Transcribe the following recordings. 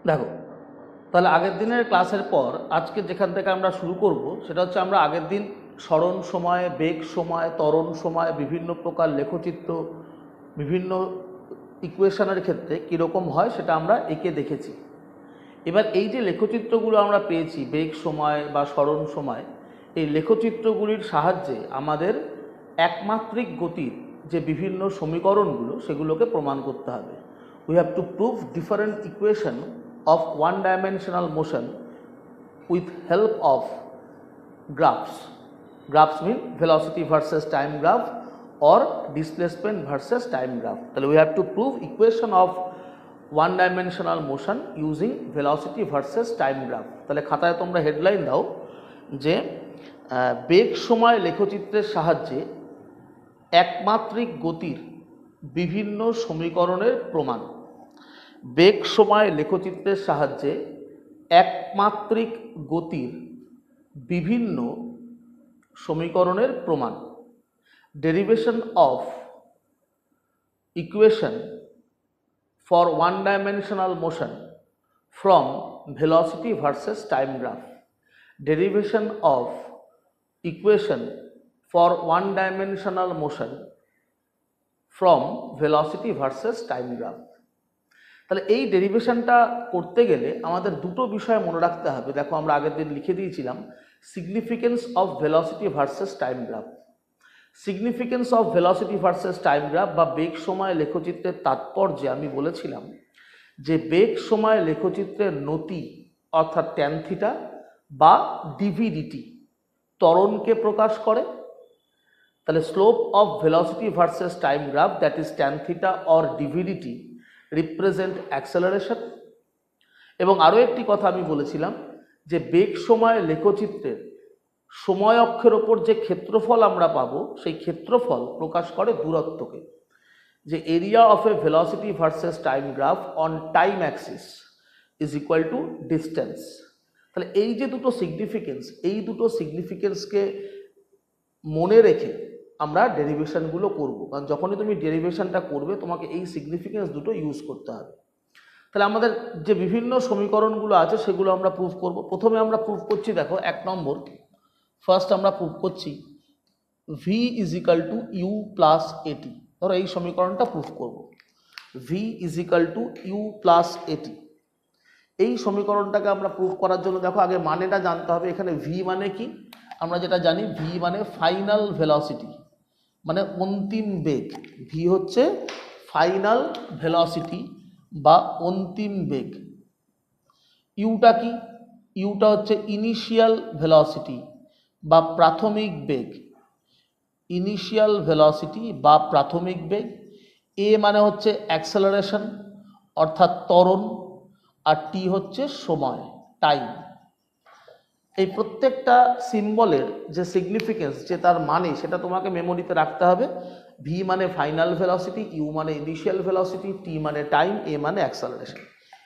দেখো, তাহলে আগের দিনের ক্লাসের পর আজকে যেখান থেকে আমরা শুরু করব সেটা হচ্ছে আমরা আগের দিন সরণ সময়, বেগ সময়, ত্বরণ সময়, বিভিন্ন প্রকার লেখচিত্র, বিভিন্ন ইকুয়েশনের ক্ষেত্রে কীরকম হয় সেটা আমরা এঁকে দেখেছি। এবার এই যে লেখচিত্রগুলো আমরা পেয়েছি বেগ সময় বা সরণ সময়, এই লেখচিত্রগুলির সাহায্যে আমাদের একমাত্রিক গতির যে বিভিন্ন সমীকরণগুলো সেগুলোকে প্রমাণ করতে হবে। We have to prove different equation of one-dimensional motion with help of graphs. Graphs mean velocity versus time graph or displacement versus time graph. So we have to prove equation of one-dimensional motion using velocity versus time graph. তাহলে খাতায় তোমরা headline দাও যে বেগ সময় লেখচিত্রের সাহায্যে একমাত্রিক গতির বিভিন্ন সমীকরণের প্রমাণ। বেগ সময় লেখচিত্রের সাহায্যে একমাত্রিক গতির বিভিন্ন সমীকরণের প্রমাণ। Derivation of equation for one dimensional motion from velocity versus time graph. Derivation of equation for one dimensional motion from velocity versus time graph. তাহলে এই ডেরিভেশনটা করতে গেলে আমাদের দুটো বিষয় মনে রাখতে হবে। দেখো, আমরা আগের দিন লিখে দিয়েছিলাম significance of velocity versus time graph. Significance of velocity versus time graph বা বেগ সময় লেখচিত্রের তাৎপর্যে আমি বলেছিলাম যে বেগ সময় লেখচিত্রের নতি অর্থাৎ ট্যান থিটা বা ডিভিডিটি ত্বরণকে প্রকাশ করে। তাহলে slope of velocity versus time graph that is tan theta or d v d t represent acceleration. এবং আরও একটি কথা আমি বলেছিলাম যে বেগ সময় লেখচিত্রের সময় অক্ষের ওপর যে ক্ষেত্রফল আমরা পাবো সেই ক্ষেত্রফল প্রকাশ করে দূরত্বকে, যে area of A velocity versus time graph on time Axis is equal to distance. তাহলে এই যে দুটো সিগনিফিকেন্স, এই দুটো সিগনিফিকেন্সকে মনে রেখে আমরা ডেরিভেশনগুলো করব, কারণ যখনই তুমি ডেরিভেশনটা করবে তোমাকে এই সিগনিফিকেন্স দুটো ইউজ করতে হবে। তাহলে আমাদের যে বিভিন্ন সমীকরণগুলো আছে সেগুলো আমরা প্রুভ করব। প্রথমে আমরা প্রুভ করছি, দেখো 1 নম্বর, ফার্স্ট আমরা প্রুভ করছি V is equal to you plus at. ধরো এই সমীকরণটা প্রুভ করব, V is equal to you plus at. এই সমীকরণটাকে আমরা প্রুভ করার জন্য দেখো আগে মানেটা জানতে হবে। এখানে ভি মানে কি? আমরা যেটা জানি ভি মানে ফাইনাল ভেলোসিটি, মানে অন্তিম বেগ। ভি হচ্ছে ফাইনাল ভেলোসিটি বা অন্তিম বেগ। ইউটা কি? ইউটা হচ্ছে ইনিশিয়াল ভেলোসিটি বা প্রাথমিক বেগ। ইনিশিয়াল ভেলোসিটি বা প্রাথমিক বেগ। এ মানে হচ্ছে অ্যাক্সেলারেশন অর্থাৎ ত্বরণ, আর টি হচ্ছে সময়, টাইম। এই প্রত্যেকটা সিম্বলের যে সিগনিফিকেন্স, যে তার মানে, সেটা তোমাকে মেমোরিতে রাখতে হবে। ভি মানে ফাইনাল ভেলোসিটি, ইউ মানে ইনিশিয়াল ভেলোসিটি, টি মানে টাইম, এ মানে অ্যাক্সেলারেশন।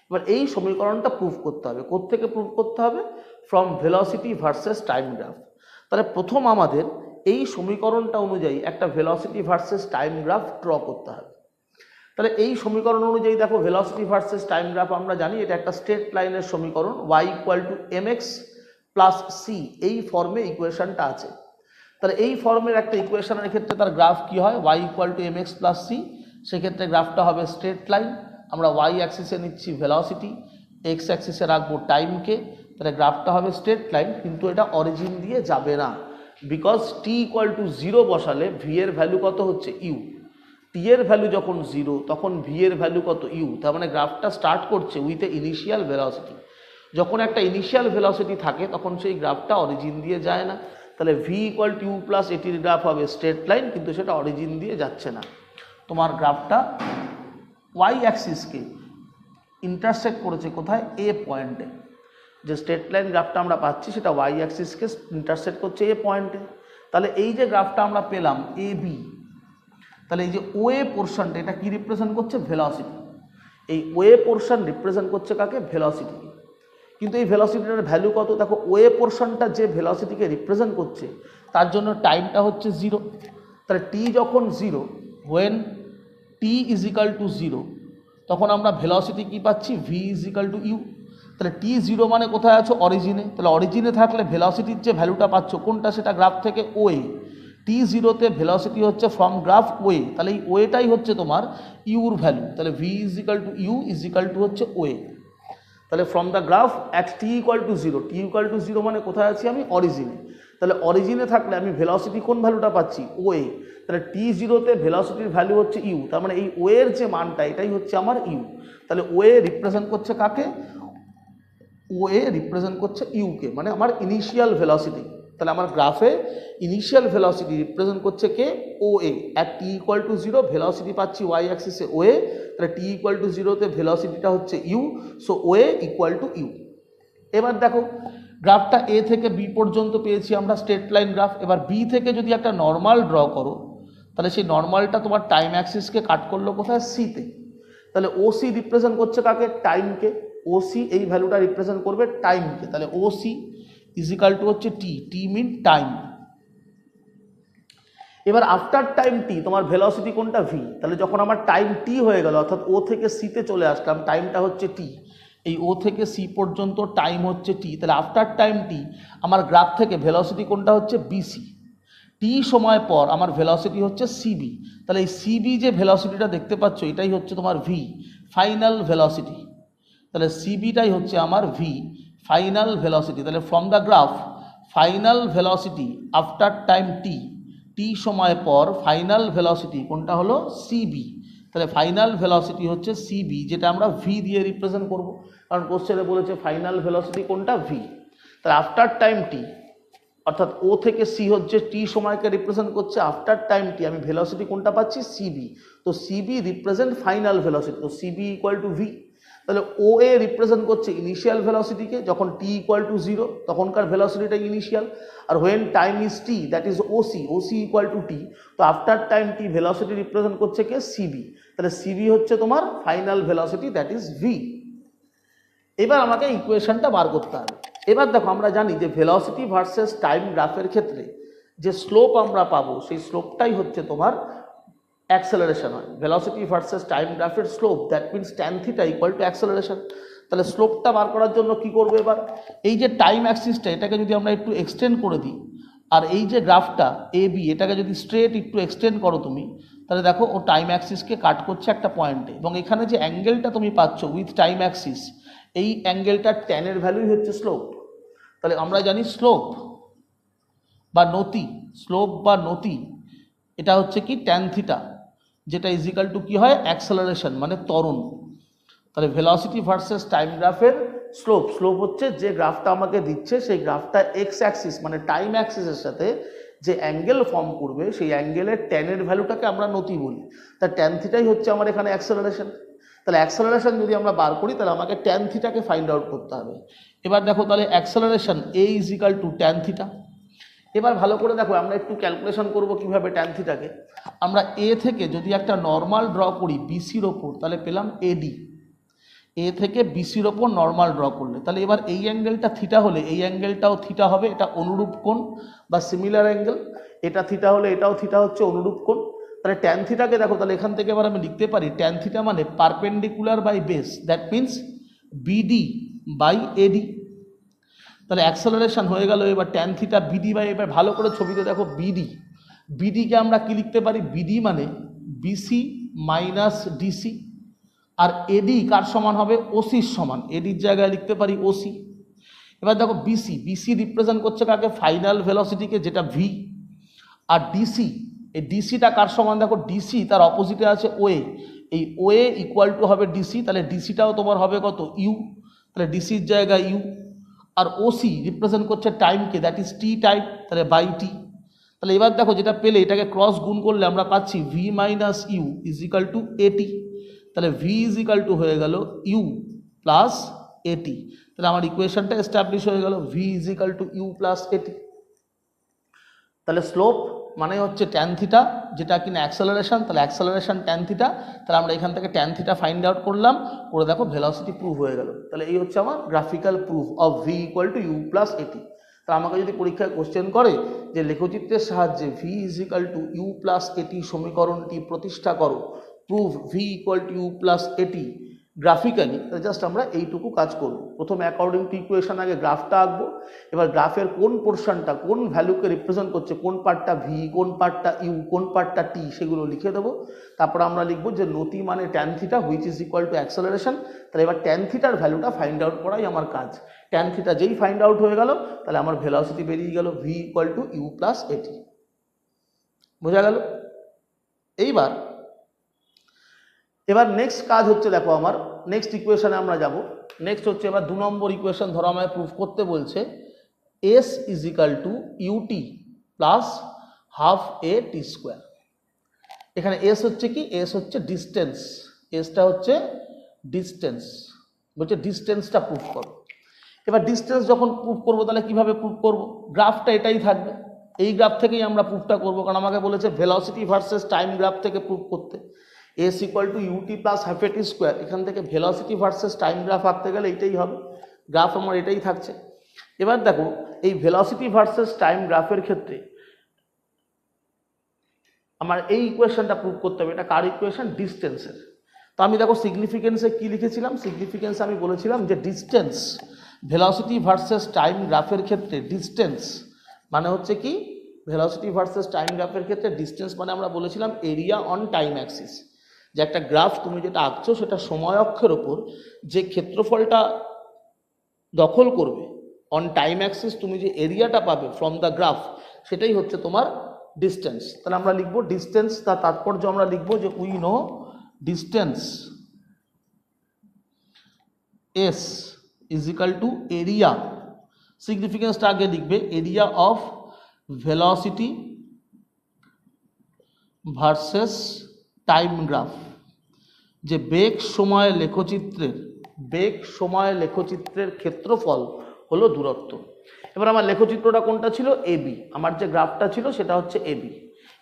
এবার এই সমীকরণটা প্রুভ করতে হবে। কোত্থেকে প্রুভ করতে হবে? From velocity versus time graph. তাহলে প্রথম আমাদের এই সমীকরণটা অনুযায়ী একটা velocity versus time graph draw করতে হবে। তাহলে এই সমীকরণ অনুযায়ী দেখো ভেলোসিটি ভার্সেস টাইম গ্রাফ আমরা জানি এটা একটা স্ট্রেট লাইনের সমীকরণ, y equal to mx plus C, এই ফর্মে ইকুয়েশনটা আছে। তাহলে এই ফর্মের একটা ইকুয়েশনের ক্ষেত্রে তার গ্রাফ কি হয়? y equal to mx plus C, সেক্ষেত্রে গ্রাফটা হবে স্ট্রেট লাইন। আমরা y অ্যাক্সিসে নিচ্ছি ভেলোসিটি, x অ্যাক্সিসে রাখবো টাইমকে, তাহলে গ্রাফটা হবে স্ট্রেট লাইন। কিন্তু এটা অরিজিন দিয়ে যাবে না, বিকজ t ইকুয়াল টু 0 বসালে ভি এর ভ্যালু কত হচ্ছে? ইউ। টি এর ভ্যালু যখন 0 তখন ভি এর ভ্যালু কত? ইউ। তার মানে গ্রাফটা স্টার্ট করছে উইথ এ ইনিশিয়াল ভেলোসিটি। যখন একটা ইনিশিয়াল ভেলোসিটি থাকে তখন সেই গ্রাফটা অরিজিন দিয়ে যায় না। তাহলে V equal to you plus এটির গ্রাফ হবে স্ট্রেট লাইন, কিন্তু সেটা অরিজিন দিয়ে যাচ্ছে না। তোমার গ্রাফটা ওয়াই অ্যাক্সিসকে ইন্টারসেক্ট করেছে কোথায়? এ পয়েন্টে। যে স্ট্রেট লাইন গ্রাফটা আমরা পাচ্ছি সেটা ওয়াই অ্যাক্সিসকে ইন্টারসেক্ট করছে এ পয়েন্টে। তাহলে এই যে গ্রাফটা আমরা পেলাম এ বি, তাহলে এই যে ওয়ে পোর্শনটা এটা কি রিপ্রেজেন্ট করছে? ভেলোসিটি। এই ওয়ে পোর্শন রিপ্রেজেন্ট করছে কাকে? ভেলোসিটিকে। কিন্তু এই ভেলোসিটির ভ্যালু কত? দেখো ওয়ে পোর্শনটা যে ভেলোসিটিকে রিপ্রেজেন্ট করছে তার জন্য টাইমটা হচ্ছে 0। তাহলে টি যখন 0, when T is equal to 0, তখন আমরা ভেলোসিটি কি পাচ্ছি, V is equal to U. তাহলে টি জিরো মানে কোথায় আছো, অরিজিনে। তাহলে অরিজিনে থাকলে ভেলোসিটির যে ভ্যালুটা পাচ্ছ কোনটা, সেটা গ্রাফ থেকে ওয়ে। টি জিরোতে ভেলোসিটি হচ্ছে ফ্রম গ্রাফ ওয়ে, তাহলে এই ওয়েটাই হচ্ছে তোমার ইউর ভ্যালু। তাহলে V is equal to U is equal to হচ্ছে ওয়ে। তাহলে from the graph at T equal to zero, T equal to zero মানে কোথায় আছি আমি, অরিজিনে। তাহলে অরিজিনে থাকলে আমি ভেলোসিটি কোন ভ্যালুটা পাচ্ছি, ওয়ে। তাহলে টি জিরোতে ভেলোসিটির ভ্যালু হচ্ছে ইউ, তার মানে এই ওয়ের যে মানটা এটাই হচ্ছে আমার ইউ। তাহলে ওয়ে রিপ্রেজেন্ট করছে কাকে, ওয়ে রিপ্রেজেন্ট করছে ইউকে, মানে আমার ইনিশিয়াল ভেলোসিটি। তাহলে আমার গ্রাফে ইনিশিয়াল ভেলোসিটি রিপ্রেজেন্ট করছে কে, O A. At T equal to zero velocity পাচ্ছি ওয়াই অ্যাক্সিসে ওয়ে, তাহলে টি ইকুয়াল টু জিরোতে ভেলোসিটিটা হচ্ছে U, so O A equal to U. এবার দেখো গ্রাফটা এ থেকে বি পর্যন্ত পেয়েছি আমরা স্ট্রেট লাইন গ্রাফ। এবার বি থেকে যদি একটা নর্মাল ড্র করো, তাহলে সেই নর্মালটা তোমার টাইম অ্যাক্সিসকে কাট করলো কোথায়, সিতে। তাহলে ও সি রিপ্রেজেন্ট করছে কাকে, টাইমকে। ও সি এই ভ্যালুটা রিপ্রেজেন্ট করবে টাইমকে। তাহলে ও সি ইজিক্যাল টু হচ্ছে টি, টি মিন টাইম। এবার আফটার টাইম টি তোমার ভেলোসিটি কোনটা, ভি। তাহলে যখন আমার টাইম টি হয়ে গেল, অর্থাৎ ও থেকে সিতে চলে আসলাম, টাইমটা হচ্ছে টি, এই ও থেকে সি পর্যন্ত টাইম হচ্ছে টি। তাহলে আফটার টাইম টি আমার গ্রাফ থেকে ভেলোসিটি কোনটা হচ্ছে, বিসি। টি সময় পর আমার ভেলোসিটি হচ্ছে সিবি। তাহলে এই সিবি যে ভেলোসিটিটা দেখতে পাচ্ছ এটাই হচ্ছে তোমার ভি, ফাইনাল ভেলোসিটি। তাহলে সিবিটাই হচ্ছে আমার ভি, ফাইনাল ভেলোসিটি। তাহলে from the graph final velocity after time T, T সময় পর ফাইনাল ভেলোসিটি কোনটা হলো, সিবি। তাহলে ফাইনাল ভেলোসিটি হচ্ছে সিবি, যেটা আমরা ভি দিয়ে রিপ্রেজেন্ট করব, কারণ কোশ্চেনে বলেছে ফাইনাল ভেলোসিটি কোনটা, ভি। তাহলে আফটার টাইম টি, অর্থাৎ ও থেকে সি হচ্ছে টি সময়কে রিপ্রেজেন্ট করছে, আফটার টাইম টি আমি ভেলোসিটি কোনটা পাচ্ছি, সিবি। তো সিবি রিপ্রেজেন্ট ফাইনাল ভেলোসিটি, তো সিবি ইকুয়াল টু ভি। তাহলে ও এ রিপ্রেজেন্ট করছে ইনিশিয়াল ভেলোসিটিকে, যখন টি ইকুয়াল টু জিরো তখনকার ভেলোসিটিটা ইনিশিয়াল। আর when time is T, that is O C, O C equal to T. তো after time T velocity represent করছে কে, সিবি। তাহলে সিবি হচ্ছে তোমার final velocity, that is V. এবার আমাকে ইকুয়েশনটা বার করতে হবে। এবার দেখো আমরা জানি যে ভেলোসিটি ভার্সেস টাইম গ্রাফের ক্ষেত্রে যে স্লোপ আমরা পাবো সেই স্লোপটাই হচ্ছে তোমার অ্যাক্সেলারেশন হয়। ভেলোসিটি ভার্সেস টাইম গ্রাফের slope, that means tan theta equal to acceleration. তাহলে স্লোপটা বার করার জন্য কি করবো, এবার এই যে টাইম অ্যাক্সিসটা এটাকে যদি আমরা একটু এক্সটেন্ড করে দিই, আর এই যে গ্রাফটা এ বি এটাকে যদি স্ট্রেট একটু এক্সটেন্ড করো তুমি, তাহলে দেখো ও টাইম অ্যাক্সিসকে কাট করছে একটা পয়েন্টে, এবং এখানে যে অ্যাঙ্গেলটা তুমি পাচ্ছ উইথ টাইম অ্যাক্সিস, এই অ্যাঙ্গেলটার ট্যানের ভ্যালুই হচ্ছে স্লোপ। তাহলে আমরা জানি স্লোপ বা নতি, স্লোপ বা নতি এটা হচ্ছে কি ট্যান থিটা, যেটা ইজিক্যাল টু কি হয়, অ্যাক্সেলারেশন মানে ত্বরণ। তাহলে ভেলোসিটি ভার্সেস টাইম গ্রাফের স্লোপ, স্লোপ হচ্ছে যে গ্রাফটা আমাকে দিচ্ছে সেই গ্রাফটা এক্স অ্যাক্সিস মানে টাইম অ্যাক্সিসের সাথে যে অ্যাঙ্গেল ফর্ম করবে সেই অ্যাঙ্গেলের ট্যানের ভ্যালুটাকে আমরা নতি বলি। তা ট্যান থিটাই হচ্ছে আমার এখানে অ্যাক্সেলারেশন। তাহলে অ্যাক্সেলারেশন যদি আমরা বার করি তাহলে আমাকে ট্যান থিটাকে ফাইন্ড আউট করতে হবে। এবার দেখো তাহলে acceleration A is equal two tan theta. এবার ভালো করে দেখো আমরা একটু ক্যালকুলেশন করব কিভাবে ট্যান থিটাকে। আমরা এ থেকে যদি একটা নর্মাল ড্র করি বিসির ওপর, তাহলে পেলাম এডি। এ থেকে বিসির ওপর নর্মাল ড্র করলে তাহলে এবার এই অ্যাঙ্গেলটা থিটা হলে এই অ্যাঙ্গেলটাও থিটা হবে, এটা অনুরূপ কোণ বা সিমিলার অ্যাঙ্গেল। এটা থিটা হলে এটাও থিটা হচ্ছে অনুরূপ কোণ। তাহলে ট্যান থিটাকে দেখো, তাহলে এখান থেকে এবার আমি লিখতে পারি ট্যান থিটা মানে perpendicular by base, that means BD by AD. তাহলে অ্যাক্সেলারেশন হয়ে গেল। এবার ট্যান থিটা বিডি বাই, এবার ভালো করে ছবিতে দেখো বিডি, বিডিকে আমরা কি লিখতে পারি, বিডি মানে বিসি মাইনাস ডিসি। আর এডি কার সমান হবে, ওসির সমান, এডির জায়গায় লিখতে পারি ওসি। এবার দেখো বিসি, বিসি রিপ্রেজেন্ট করছে কাকে, ফাইনাল ভেলোসিটিকে, যেটা ভি। আর ডিসি, এই ডিসিটা কার সমান, দেখো ডিসি তার অপোজিটে আছে ওয়ে, এই ওয়ে ইকুয়াল টু হবে ডিসি, তাহলে ডিসিটাও তোমার হবে কত, ইউ। তাহলে ডিসির জায়গায় ইউ। আর ওসি রিপ্রেজেন্ট করছে টাইমকে, দ্যাট ইজ টি টাইম, তাহলে বাই টি। তাহলে এবার দেখো যেটা পেলে এটাকে ক্রস গুণ করলে আমরা পাচ্ছি V minus U is equal to এটি। তাহলে ভি ইজ ইকাল টু হয়ে গেল ইউ প্লাস এটি। তাহলে আমার ইকুয়েশনটা এস্টাবলিশ হয়ে গেল, V is equal to you plus এটি। তাহলে স্লোপ মানে হচ্ছে ট্যান থিটা, যেটা কিনা অ্যাক্সেলারেশন, তাহলে অ্যাক্সেলারেশন ট্যান থিটা। তাহলে আমরা এখান থেকে ট্যান থিটা ফাইন্ড আউট করলাম, করে দেখো ভেলোসিটি প্রুভ হয়ে গেল। তাহলে এই হচ্ছে আমার graphical proof of V equal to you plus at. তা আমাকে যদি পরীক্ষায় কোশ্চেন করে যে লেখচিত্রের সাহায্যে V is equal to you plus at সমীকরণটি প্রতিষ্ঠা করো, prove V equal to you plus at, graphically, just আমরা এইটুকু কাজ করব। প্রথমে অ্যাকর্ডিং টু ইকুয়েশন আগে গ্রাফটা আঁকবো, এবার গ্রাফের কোন পোর্শনটা কোন ভ্যালুকে রিপ্রেজেন্ট করছে, কোন পার্টটা ভি, কোন পার্টটা ইউ, কোন পার্টটা টি, সেগুলো লিখে দেবো। তারপর আমরা লিখবো যে নতি মানে tan theta which is equal to acceleration. তাহলে এবার ট্যান থিটার ভ্যালুটা ফাইন্ড আউট করাই আমার কাজ। ট্যান থিটা যেই ফাইন্ড আউট হয়ে গেল, তাহলে আমার ভেলোসিটি বেরিয়ে গেল v equal to you plus a t. বোঝা গেল? এবার নেক্সট কাজ হচ্ছে, দেখো আমার নেক্সট ইকুয়েশনে আমরা যাব। নেক্সট হচ্ছে এবার 2 নম্বর ইকুয়েশন, ধরো আমায় প্রুফ করতে বলছে s is equal to UT plus half A T square. এখানে এস হচ্ছে কি, এস হচ্ছে ডিস্টেন্স, এসটা হচ্ছে ডিস্টেন্স, বলছে ডিস্টেন্সটা প্রুফ করো। এবার ডিস্টেন্স যখন প্রুফ করবো তাহলে কিভাবে প্রুফ করব, গ্রাফটা এটাই থাকবে, এই গ্রাফ থেকেই আমরা প্রুফটা করবো, কারণ আমাকে বলেছে ভেলোসিটি ভার্সেস টাইম গ্রাফ থেকে প্রুফ করতে। S equal to UT plus half A T square, এখান থেকে ভেলোসিটি ভার্সেস টাইম গ্রাফ আঁকতে গেলে এইটাই হবে, গ্রাফ আমার এটাই থাকছে। এবার দেখো এই ভেলোসিটি ভার্সেস টাইম গ্রাফের ক্ষেত্রে আমার এই ইকুয়েশনটা প্রুফ করতে হবে। এটা কার ইকুয়েশন? ডিস্টেন্সের। তো আমি দেখো সিগনিফিকেন্সে কি লিখেছিলাম, সিগনিফিকেন্সে আমি বলেছিলাম যে ডিস্টেন্স ভেলোসিটি ভার্সেস টাইম গ্রাফের ক্ষেত্রে ডিস্টেন্স মানে হচ্ছে কি, ভেলোসিটি ভার্সেস টাইম গ্রাফের ক্ষেত্রে ডিস্টেন্স মানে আমরা বলেছিলাম এরিয়া অন টাইম অ্যাক্সিস। যে একটা গ্রাফ তুমি যেটা আঁকছো সেটা সময় অক্ষের ওপর যে ক্ষেত্রফলটা দখল করবে অন টাইম অ্যাক্সিস, তুমি যে এরিয়াটা পাবে ফ্রম দ্য গ্রাফ, সেটাই হচ্ছে তোমার ডিস্টেন্স। তাহলে আমরা লিখবো ডিস্টেন্স, তার তাৎপর্য আমরা লিখবো যে we know distance S is equal to area, সিগনিফিকেন্সটা আগে লিখবে, area of velocity versus time graph. যে বেগ সময় লেখচিত্রের ক্ষেত্রফল হলো দূরত্ব। এবার আমার লেখচিত্রটা কোনটা ছিল? এবি, আমার যে গ্রাফটা ছিল সেটা হচ্ছে এবি।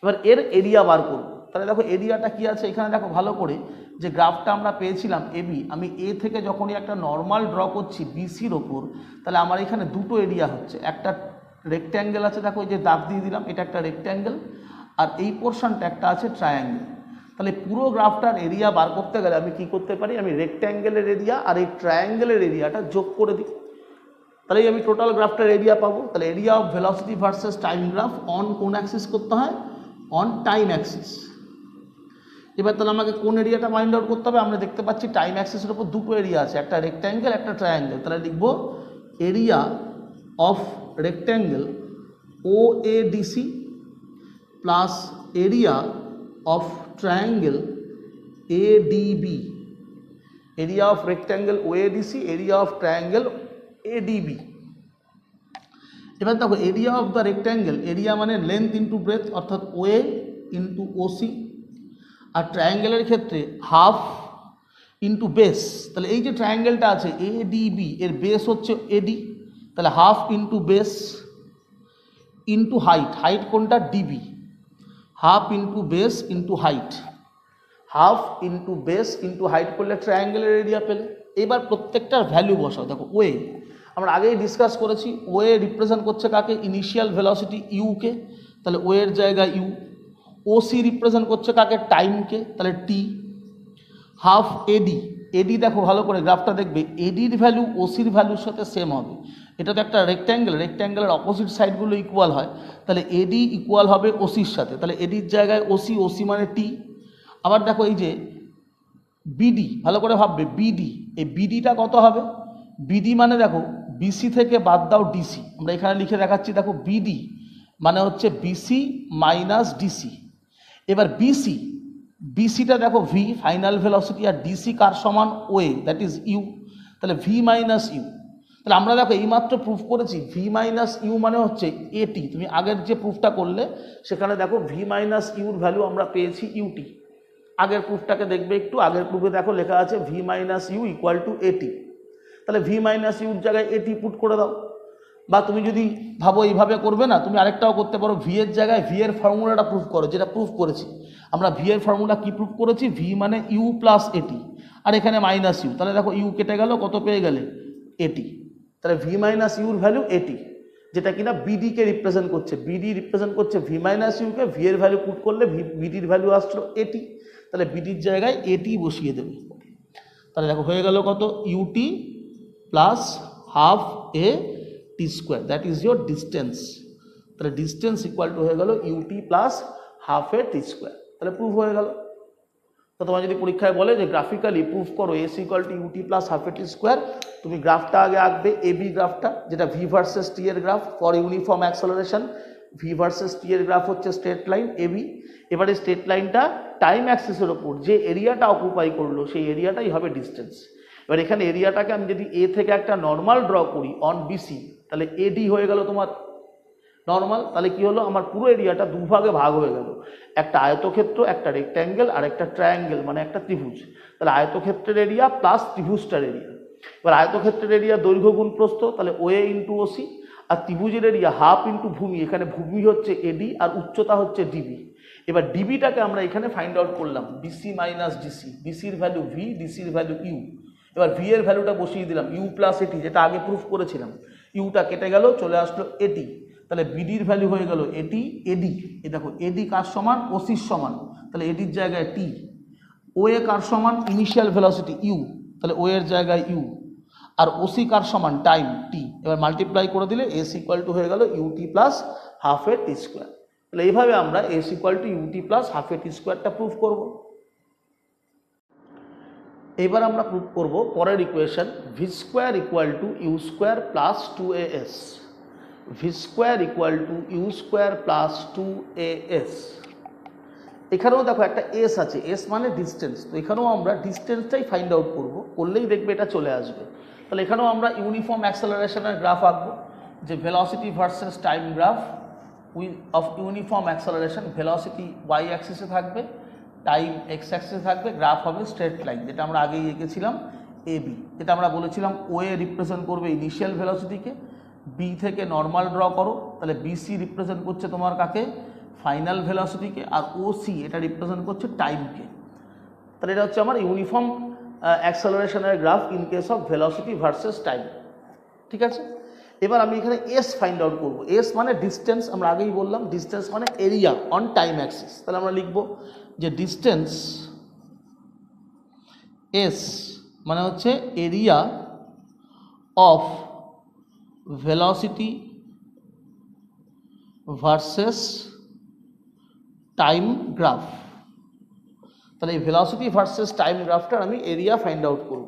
এবার এর এরিয়া বার করব। তাহলে দেখো এরিয়াটা কি আছে এখানে, দেখো ভালো করে, যে গ্রাফটা আমরা পেয়েছিলাম এবি, আমি এ থেকে যখনই একটা নর্মাল ড্র করছি বিসির ওপর, তাহলে আমার এখানে দুটো এরিয়া হচ্ছে, একটা রেক্ট্যাঙ্গেল আছে, দেখো এই যে দাগ দিয়ে দিলাম, এটা একটা রেক্ট্যাঙ্গেল, আর এই পোর্শনটা একটা আছে ট্রায়াঙ্গেল। তাহলে পুরো গ্রাফটার এরিয়া বার করতে গেলে আমি কি করতে পারি, আমি রেক্ট্যাঙ্গেলের এরিয়া আর এই ট্রায়াঙ্গেলের এরিয়াটা যোগ করে দিই, তাহলে আমি টোটাল গ্রাফটার এরিয়া পাবো। তাহলে area of velocity versus time graph on কোন অ্যাক্সিস করতে হয়? On time Axis. এবার তাহলে আমাকে কোন এরিয়াটা ফাইন্ড আউট করতে হবে? আমরা দেখতে পাচ্ছি টাইম অ্যাক্সিসের উপর দুটো এরিয়া আছে, একটা রেক্ট্যাঙ্গেল একটা ট্রায়াঙ্গেল। তাহলে লিখবো area of rectangle O A D C plus area of triangle A D B. Area of rectangle O A D C, area of triangle ADB. এবার দেখো area of the rectangle, area মানে লেন্থ ইন্টু ব্রেথ, অর্থাৎ O A into OC, আর ট্রায়াঙ্গেলের ক্ষেত্রে half into base. তাহলে এই যে ট্রায়াঙ্গেলটা আছে এডিবি, এর বেস হচ্ছে এডি, তাহলে half into base into height, height কোনটা? D B, half into base into height, half into base into height করলে ট্রায়াঙ্গেলের এরিয়া পেলে। এবার প্রত্যেকটার ভ্যালু বসাও। দেখো ওয়ে আমরা আগেই ডিসকাস করেছি, ওয়ে রিপ্রেজেন্ট করছে কাকে? ইনিশিয়াল ভেলোসিটি ইউকে, তাহলে ওয়ের জায়গায় ইউ। ওসি রিপ্রেজেন্ট করছে কাকে? টাইমকে, তাহলে টি। হাফ এডি, এডি দেখো ভালো করে গ্রাফটা দেখবে, এডির ভ্যালু ওসির ভ্যালুর সাথে সেম হবে। এটা তো একটা রেক্ট্যাঙ্গেল, রেক্ট্যাঙ্গেলের অপোজিট সাইডগুলো ইকুয়াল হয়, তাহলে এডি ইকুয়াল হবে ওসির সাথে, তাহলে এডির জায়গায় ওসি, ওসি মানে টি। আবার দেখো এই যে বিডি, ভালো করে ভাববে, বিডি, এই বিডিটা কত হবে? বিডি মানে দেখো বিসি থেকে বাদ দাও ডিসি, আমরা এখানে লিখে দেখাচ্ছি, দেখো বিডি মানে হচ্ছে বিসি মাইনাস ডিসি। এবার বিসি, বিসিটা দেখো ভি ফাইনাল ভেলোসিটি, আর ডিসি কার সমান? ওয়ে, দ্যাট ইজ ইউ, তাহলে ভি মাইনাস ইউ। তাহলে আমরা দেখো এইমাত্র প্রুফ করেছি ভি মাইনাস ইউ মানে হচ্ছে এটি। তুমি আগের যে প্রুফটা করলে সেখানে দেখো ভি মাইনাস ইউর ভ্যালু আমরা পেয়েছি ইউটি। আগের প্রুফটাকে দেখবে একটু, আগের প্রুফে দেখো লেখা আছে v minus u equal to এটি, তাহলে ভি মাইনাস ইউর জায়গায় এটি পুট করে দাও। বা তুমি যদি ভাবো এইভাবে করবে না, তুমি আরেকটাও করতে পারো, ভি এর জায়গায় ভি এর ফর্মুলাটা প্রুফ করো, যেটা প্রুফ করেছি আমরা। ভি এর ফর্মুলা কি প্রুফ করেছি? ভি মানে ইউ প্লাস এটি, আর এখানে মাইনাস ইউ, তাহলে দেখো ইউ কেটে গেল, কত পেয়ে গেলে? এটি। তাহলে ভি মাইনাস ইউর ভ্যালু এটি, যেটা কিনা বিডিকে রিপ্রেজেন্ট করছে, বিডি রিপ্রেজেন্ট করছে ভি মাইনাস ইউকে, ভি এর ভ্যালু পুট করলে বিডির ভ্যালু আসলো এটি, তাহলে বিডির জায়গায় এটি বসিয়ে দেবে। তাহলে দেখো হয়ে গেল কত, u t plus half A T square, that is your distance. তাহলে ডিস্টেন্স ইকুয়াল টু হয়ে গেল ইউটি প্লাস হাফ এ টি স্কোয়ার। তাহলে প্রুফ হয়ে গেল। তো তোমার যদি পরীক্ষায় বলে যে গ্রাফিক্যালি প্রুফ করো s equal to UT plus half A T square, তুমি গ্রাফটা আগে আঁকবে এবি গ্রাফটা, যেটা ভি ভার্সেস টি এর graph for uniform acceleration. V versus টি এর গ্রাফ হচ্ছে স্ট্রেট লাইন এবি। এবারে স্ট্রেট লাইনটা টাইম অ্যাক্সিসের ওপর যে এরিয়াটা অকুপাই করলো সেই এরিয়াটাই হবে ডিস্টেন্স। এবার এখানে এরিয়াটাকে আমি যদি এ থেকে একটা নর্মাল ড্র করি অন বিসি, তাহলে এডি হয়ে গেল তোমার নর্মাল। তাহলে কি হলো, আমার পুরো এরিয়াটা দুভাগে ভাগ হয়ে গেল, একটা আয়তক্ষেত্র, একটা রেক্ট্যাঙ্গেল আর একটা ট্রায়াঙ্গেল মানে একটা ত্রিভুজ। তাহলে আয়তক্ষেত্রের এরিয়া প্লাস ত্রিভুজটার এরিয়া। এবার আয়তক্ষেত্রের এরিয়া দৈর্ঘ্য গুণ প্রস্থ, তাহলে ওএ ইন্টু ওসি, আর ত্রিভুজের এরিয়া হাফ ইন্টু ভূমি, এখানে ভূমি হচ্ছে এডি আর উচ্চতা হচ্ছে ডিবি। এবার ডিবিটাকে আমরা এখানে ফাইন্ড আউট করলাম, বিসি মাইনাস ডিসি, বিসির ভ্যালু ভি, ডিসির ভ্যালু ইউ। এবার ভি এর ভ্যালুটা বসিয়ে দিলাম ইউ প্লাস এটি, যেটা আগে প্রুফ করেছিলাম। ইউটা কেটে গেল, চলে আসলো এটি। তাহলে বিডির ভ্যালু হয়ে গেল এটি এডি। এ দেখো এডি কার সমান, ওসির সমান, তাহলে এডির জায়গায় টি। ও এ কার সমান, ইনিশিয়াল ভেলোসিটি ইউ, তাহলে ও এর জায়গায় ইউ। আর ওসি কার সমান, টাইম টি। এবার মাল্টিপ্লাই করে দিলে এস ইকুয়াল টু হয়ে গেল ইউটি প্লাস হাফ এ টি স্কোয়ার। তাহলে এইভাবে আমরা S equal to UT plus half A T স্কোয়ারটা প্রুফ করব। এবার আমরা প্রুফ করব পরের equation, V square equal to you square plus 2as। V square equal to you square plus 2as। এখানেও দেখো একটা এস আছে, এস মানে ডিস্টেন্স। তো এখানেও আমরা ডিস্টেন্সটাই ফাইন্ড আউট করবো, করলেই দেখবে এটা চলে আসবে। তাহলে এখানেও আমরা ইউনিফর্ম অ্যাক্সেলারেশনের গ্রাফ আঁকবো, যে velocity versus time graph of uniform acceleration. Velocity Y অ্যাক্সিসে থাকবে, টাইম এক্স অ্যাক্সিসে থাকবে, গ্রাফ হবে স্ট্রেট লাইন, যেটা আমরা আগেই এঁকেছিলাম এবি। যেটা আমরা বলেছিলাম ও এ রিপ্রেজেন্ট করবে ইনিশিয়াল ভেলোসিটিকে, বি থেকে নর্মাল ড্র করো, তাহলে বিসি রিপ্রেজেন্ট করছে তোমার কাকে, ফাইনাল ভেলোসিটিকে, আর ওসি এটা রিপ্রেজেন্ট করছে টাইমকে। তাহলে এটা হচ্ছে আমার ইউনিফর্ম অ্যাক্সেলারেশনের graph in case of velocity versus time. ঠিক আছে, এবার আমি এখানে এস ফাইন্ড আউট করবো। এস মানে ডিস্টেন্স, আমরা আগেই বললাম ডিস্টেন্স মানে এরিয়া অন টাইম অ্যাক্সিস। তাহলে আমরা লিখবো যে ডিস্টেন্স এস মানে হচ্ছে area of velocity versus time graph. তাহলে এই ভেলোসিটি ভার্সেস টাইম গ্রাফটার আমি এরিয়া ফাইন্ড আউট করব।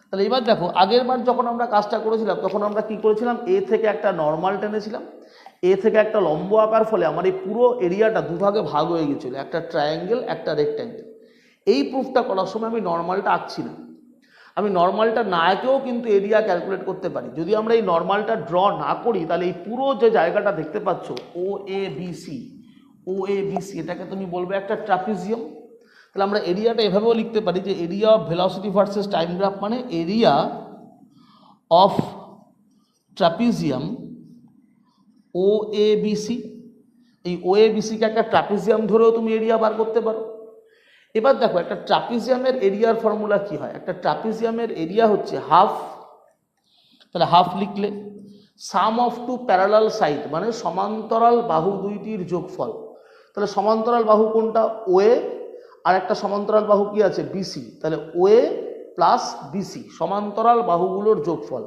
তাহলে এবার দেখো, আগের বার যখন আমরা কাজটা করেছিলাম তখন আমরা কি করেছিলাম, এ থেকে একটা নর্মাল টেনেছিলাম, এ থেকে একটা লম্ব আঁকার ফলে আমার এই পুরো এরিয়াটা দুভাগে ভাগ হয়ে গেছিলো, একটা ট্রায়াঙ্গেল একটা রেক্ট্যাঙ্গেল। এই প্রুফটা করার সময় আমি নর্মালটা আঁকছি না, আমি নর্মালটা না এঁকেও কিন্তু এরিয়া ক্যালকুলেট করতে পারি। যদি আমরা এই নর্মালটা ড্র না করি তাহলে এই পুরো যে জায়গাটা দেখতে পাচ্ছ ও A B C, O A B C, এটাকে তুমি বলবে একটা ট্রাপিজিয়াম। তাহলে আমরা এরিয়াটা এভাবেও লিখতে পারি যে area of velocity versus time graph মানে area of trapezium O A B C. এই ও এ বি সিকে একটা ট্রাপিজিয়াম ধরেও তুমি এরিয়া বার করতে পারো। এবার দেখো একটা ট্রাপিজিয়ামের এরিয়ার ফর্মুলা কি হয়, একটা ট্রাপিজিয়ামের এরিয়া হচ্ছে হাফ, তাহলে হাফ লিখলে সাম অফ টু প্যারালাল সাইড মানে সমান্তরাল বাহু দুইটির যোগফল। তাহলে সমান্তরাল বাহু কোনটা, ওএ, আর একটা সমান্তরাল বাহু কি আছে বিসি, তাহলে ওএ প্লাস বিসি সমান্তরাল বাহুগুলোর যোগফল,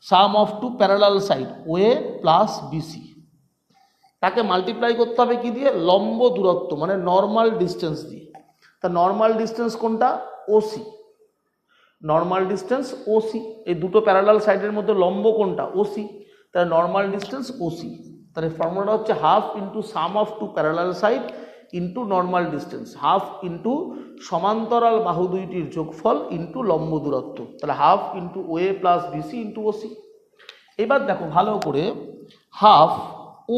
sum of two parallel side O A plus B C. তাকে মাল্টিপ্লাই করতে হবে কি দিয়ে, লম্ব দূরত্ব মানে নর্মাল ডিস্টেন্স দিয়ে। তা নর্মাল ডিস্টেন্স কোনটা, ওসি, নর্মাল ডিস্টেন্স ওসি। এই দুটো প্যারালাল সাইডের মধ্যে লম্ব কোনটা, ওসি, তাহলে নর্মাল ডিস্টেন্স ওসি। তাহলে ফর্মুলাটা হচ্ছে half into sum of two parallel side into normal distance, half into সমান্তরাল বাহু দুইটির যোগফল ইন্টু লম্ব দূরত্ব, তাহলে half into O A plus B C into O C. এবার দেখো ভালো করে, হাফ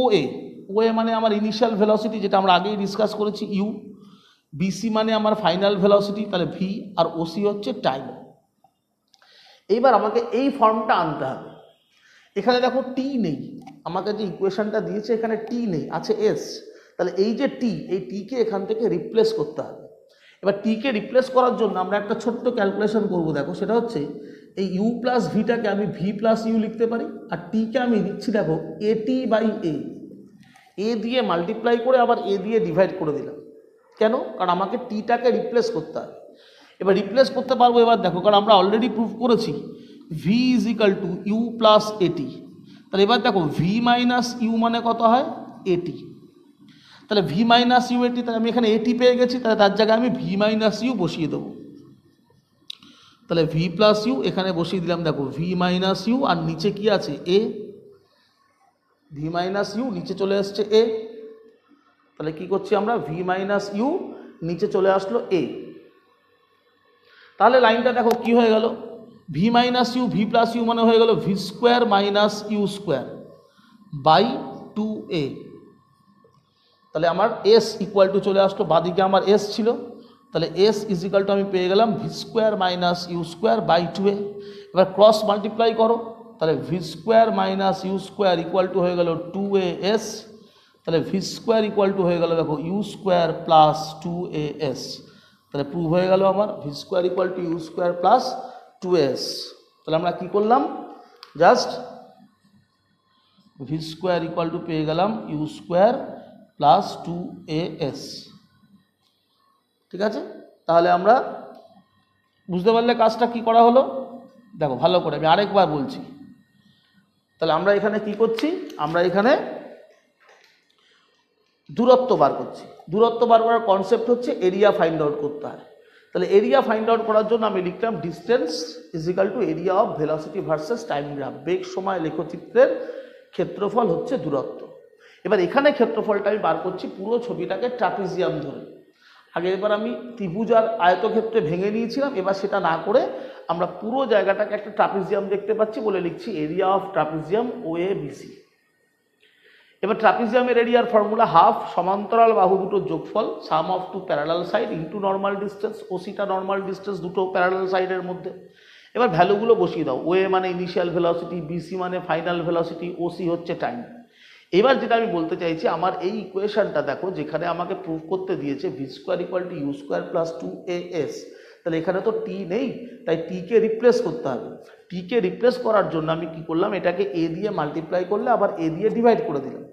ওএ, ওএ মানে আমার ইনিশিয়াল ভেলোসিটি যেটা আমরা আগেই ডিসকাস করেছি ইউ, বিসি মানে আমার ফাইনাল ভেলোসিটি তাহলে ভি, আর ওসি হচ্ছে টাইম। এইবার আমাকে এই ফর্মটা আনতে হবে। এখানে দেখো টি নেই, আমাকে যে ইকুয়েশনটা দিয়েছে এখানে টি নেই, আছে এস। তাহলে এই যে টি, এই টিকে এখান থেকে রিপ্লেস করতে হবে। এবার টিকে রিপ্লেস করার জন্য আমরা একটা ছোট্ট ক্যালকুলেশন করব, দেখো সেটা হচ্ছে এই ইউ প্লাস ভিটাকে আমি ভি প্লাস ইউ লিখতে পারি, আর টিকে আমি লিখছি দেখো এটি বাই এ দিয়ে মাল্টিপ্লাই করে আবার এ দিয়ে ডিভাইড করে দিলাম। কেন, কারণ আমাকে টিটাকে রিপ্লেস করতে হবে। এবার রিপ্লেস করতে পারবো, এবার দেখো, কারণ আমরা অলরেডি প্রুভ করেছি v is equal to you plus এটি। তাহলে এবার দেখো ভি মাইনাস ইউ মানে কত হয়, এটি। তাহলে ভি মাইনাস ইউ এটি, তাহলে আমি এখানে এটি পেয়ে গেছি, তাহলে তার জায়গায় আমি ভি মাইনাস ইউ বসিয়ে দেবো। তাহলে ভি প্লাস ইউ এখানে বসিয়ে দিলাম, দেখো ভি মাইনাস ইউ, আর নিচে কি আছে এ, ভি মাইনাস ইউ নিচে চলে আসছে এ। তাহলে কি করছি আমরা, ভি মাইনাস ইউ নিচে চলে আসলো এ। তাহলে লাইনটা দেখো কি হয়ে গেল, v minus u v plus u মানে হয়ে গেল V square minus you square by 2a। তাহলে আমার এস ইকুয়াল টু চলে আসলো, বাদিকে আমার এস ছিল, তাহলে এস ইজ ইকাল টু আমি পেয়ে গেলাম v square minus you square by 2a। এবার ক্রস মাল্টিপ্লাই করো, তাহলে v square minus you square equal to হয়ে গেল 2as। তাহলে ভি স্কোয়ার ইকুয়াল টু হয়ে গেল দেখো ইউ স্কোয়ার প্লাস 2as। তাহলে প্রুভ হয়ে গেল আমার v square equal to you square plus 2as। তাহলে আমরা কি করলাম, just v square equal to পেয়ে গেলাম ইউ স্কোয়ার প্লাস 2as। ঠিক আছে, তাহলে আমরা বুঝতে পারলে কাজটা কি করা হলো, দেখো ভালো করে আমি আরেকবার বলছি। তাহলে আমরা এখানে কি করছি, আমরা এখানে দূরত্ব বার করছি। দূরত্ব বার করার কনসেপ্ট হচ্ছে এরিয়া ফাইন্ড আউট করতে হয়। তাহলে এরিয়া ফাইন্ড আউট করার জন্য আমি লিখলাম distance is equal to area of velocity versus time graph. বেগ সময় লেখচিত্রের ক্ষেত্রফল হচ্ছে দূরত্ব। এবার এখানে ক্ষেত্রফলটা আমি বার করছি পুরো ছবিটাকে ট্রাপিজিয়াম ধরে। আগে এবার আমি ত্রিভুজ আর আয়তক্ষেত্রে ভেঙে নিয়েছিলাম, এবার সেটা না করে আমরা পুরো জায়গাটাকে একটা ট্রাপিজিয়াম দেখতে পাচ্ছি বলে লিখছি area of trapezium O A B C. এবার ট্রাপিজিয়ামের এরিয়ার ফর্মুলা হাফ সমান্তরাল বাহু দুটোর যোগফল sum of two parallel side into normal distance, ওসিটা নর্মাল ডিস্টেন্স দুটো প্যারালাল সাইডের মধ্যে। এবার ভ্যালুগুলো বসিয়ে দাও, ওএ মানে ইনিশিয়াল ভেলোসিটি, বিসি মানে ফাইনাল ভেলোসিটি, ওসি হচ্ছে টাইম। এবার যেটা আমি বলতে চাইছি, আমার এই ইকুয়েশনটা দেখো যেখানে আমাকে প্রুভ করতে দিয়েছে v square equal to you square plus 2as। তাহলে এখানে তো টি নেই, তাই টিকে রিপ্লেস করতে হবে। টিকে রিপ্লেস করার জন্য আমি কি করলাম, এটাকে এ দিয়ে মাল্টিপ্লাই করলে আবার এ দিয়ে ডিভাইড করে দিলাম।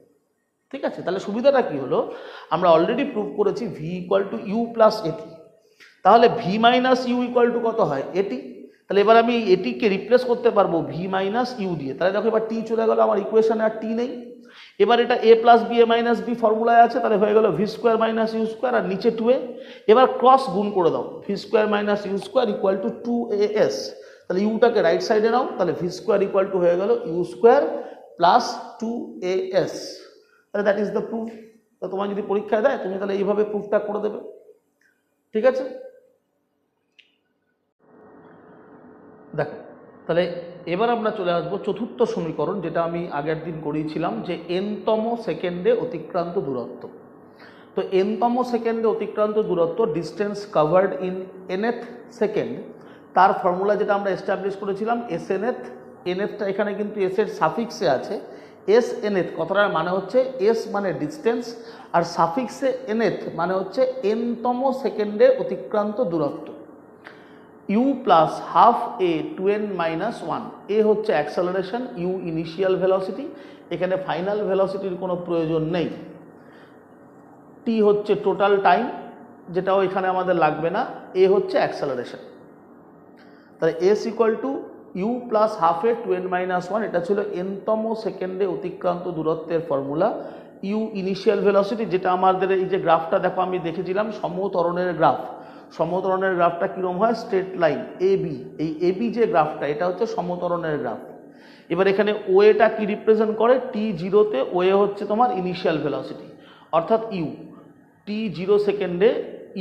ঠিক আছে, তাহলে সুবিধাটা কি হলো, আমরা অলরেডি প্রুভ করেছি v equal to you plus এটি। তাহলে v minus u equal to কত হয়, এটি। তাহলে এবার আমি এটিকে রিপ্লেস করতে পারবো ভি মাইনাস ইউ দিয়ে। তাহলে দেখো এবার টি চলে গেল, আমার ইকুয়েশনে আর টি নেই। এবার এটা এ plus B A minus B ফর্মুলায় আছে, তাহলে হয়ে গেল V square minus you square আর নিচে 2a। এবার ক্রস গুণ করে দাও, V square minus you square equal to 2as। তাহলে ইউটাকে রাইট সাইডে নাও, তাহলে ভি স্কোয়ার ইকুয়াল টু হয়ে গেল ইউ স্কোয়ার প্লাস 2as। তাহলে দ্যাট ইজ দ্য প্রুফ। তো তোমার যদি পরীক্ষায় দেয় তুমি তাহলে এইভাবে প্রুফটা করে দেবে। ঠিক আছে, দেখো তাহলে এবার আমরা চলে আসবো চতুর্থ সমীকরণ, যেটা আমি আগের দিন করিয়েছিলাম, যে এনতম সেকেন্ডে অতিক্রান্ত দূরত্ব। তো এনতম সেকেন্ডে অতিক্রান্ত দূরত্ব, distance covered in nth second, তার ফর্মুলা যেটা আমরা এস্টাবলিশ করেছিলাম এস nth। nthটা এখানে কিন্তু এস এর সাফিক্সে আছে, এস nth কথাটার মানে হচ্ছে এস মানে ডিস্টেন্স, আর সাফিক্সে nth মানে হচ্ছে এনতম সেকেন্ডে অতিক্রান্ত দূরত্ব। U plus half A two N minus one, A হচ্ছে অ্যাক্সেলারেশন, ইউ ইনিশিয়াল ভেলোসিটি, এখানে ফাইনাল ভেলোসিটির কোনো প্রয়োজন নেই। টি হচ্ছে টোটাল টাইম, যেটাও এখানে আমাদের লাগবে না। এ হচ্ছে অ্যাক্সেলারেশন। তাহলে s equal to you plus half A two N minus one, এটা ছিল এনতম সেকেন্ডে অতিক্রান্ত দূরত্বের ফর্মুলা। ইউ ইনিশিয়াল ভেলোসিটি, যেটা আমাদের এই যে গ্রাফটা দেখো আমি দেখেছিলাম সমতরণের গ্রাফ। সমতরণের গ্রাফটা কীরকম হয়, স্ট্রেট লাইন এ বি। এই এ বি যে গ্রাফটা, এটা হচ্ছে সমতরণের গ্রাফ। এবার এখানে ওয়েটা কি রিপ্রেজেন্ট করে, টি জিরোতে ওয়ে হচ্ছে তোমার ইনিশিয়াল ভেলোসিটি, অর্থাৎ ইউ। টি 0 সেকেন্ডে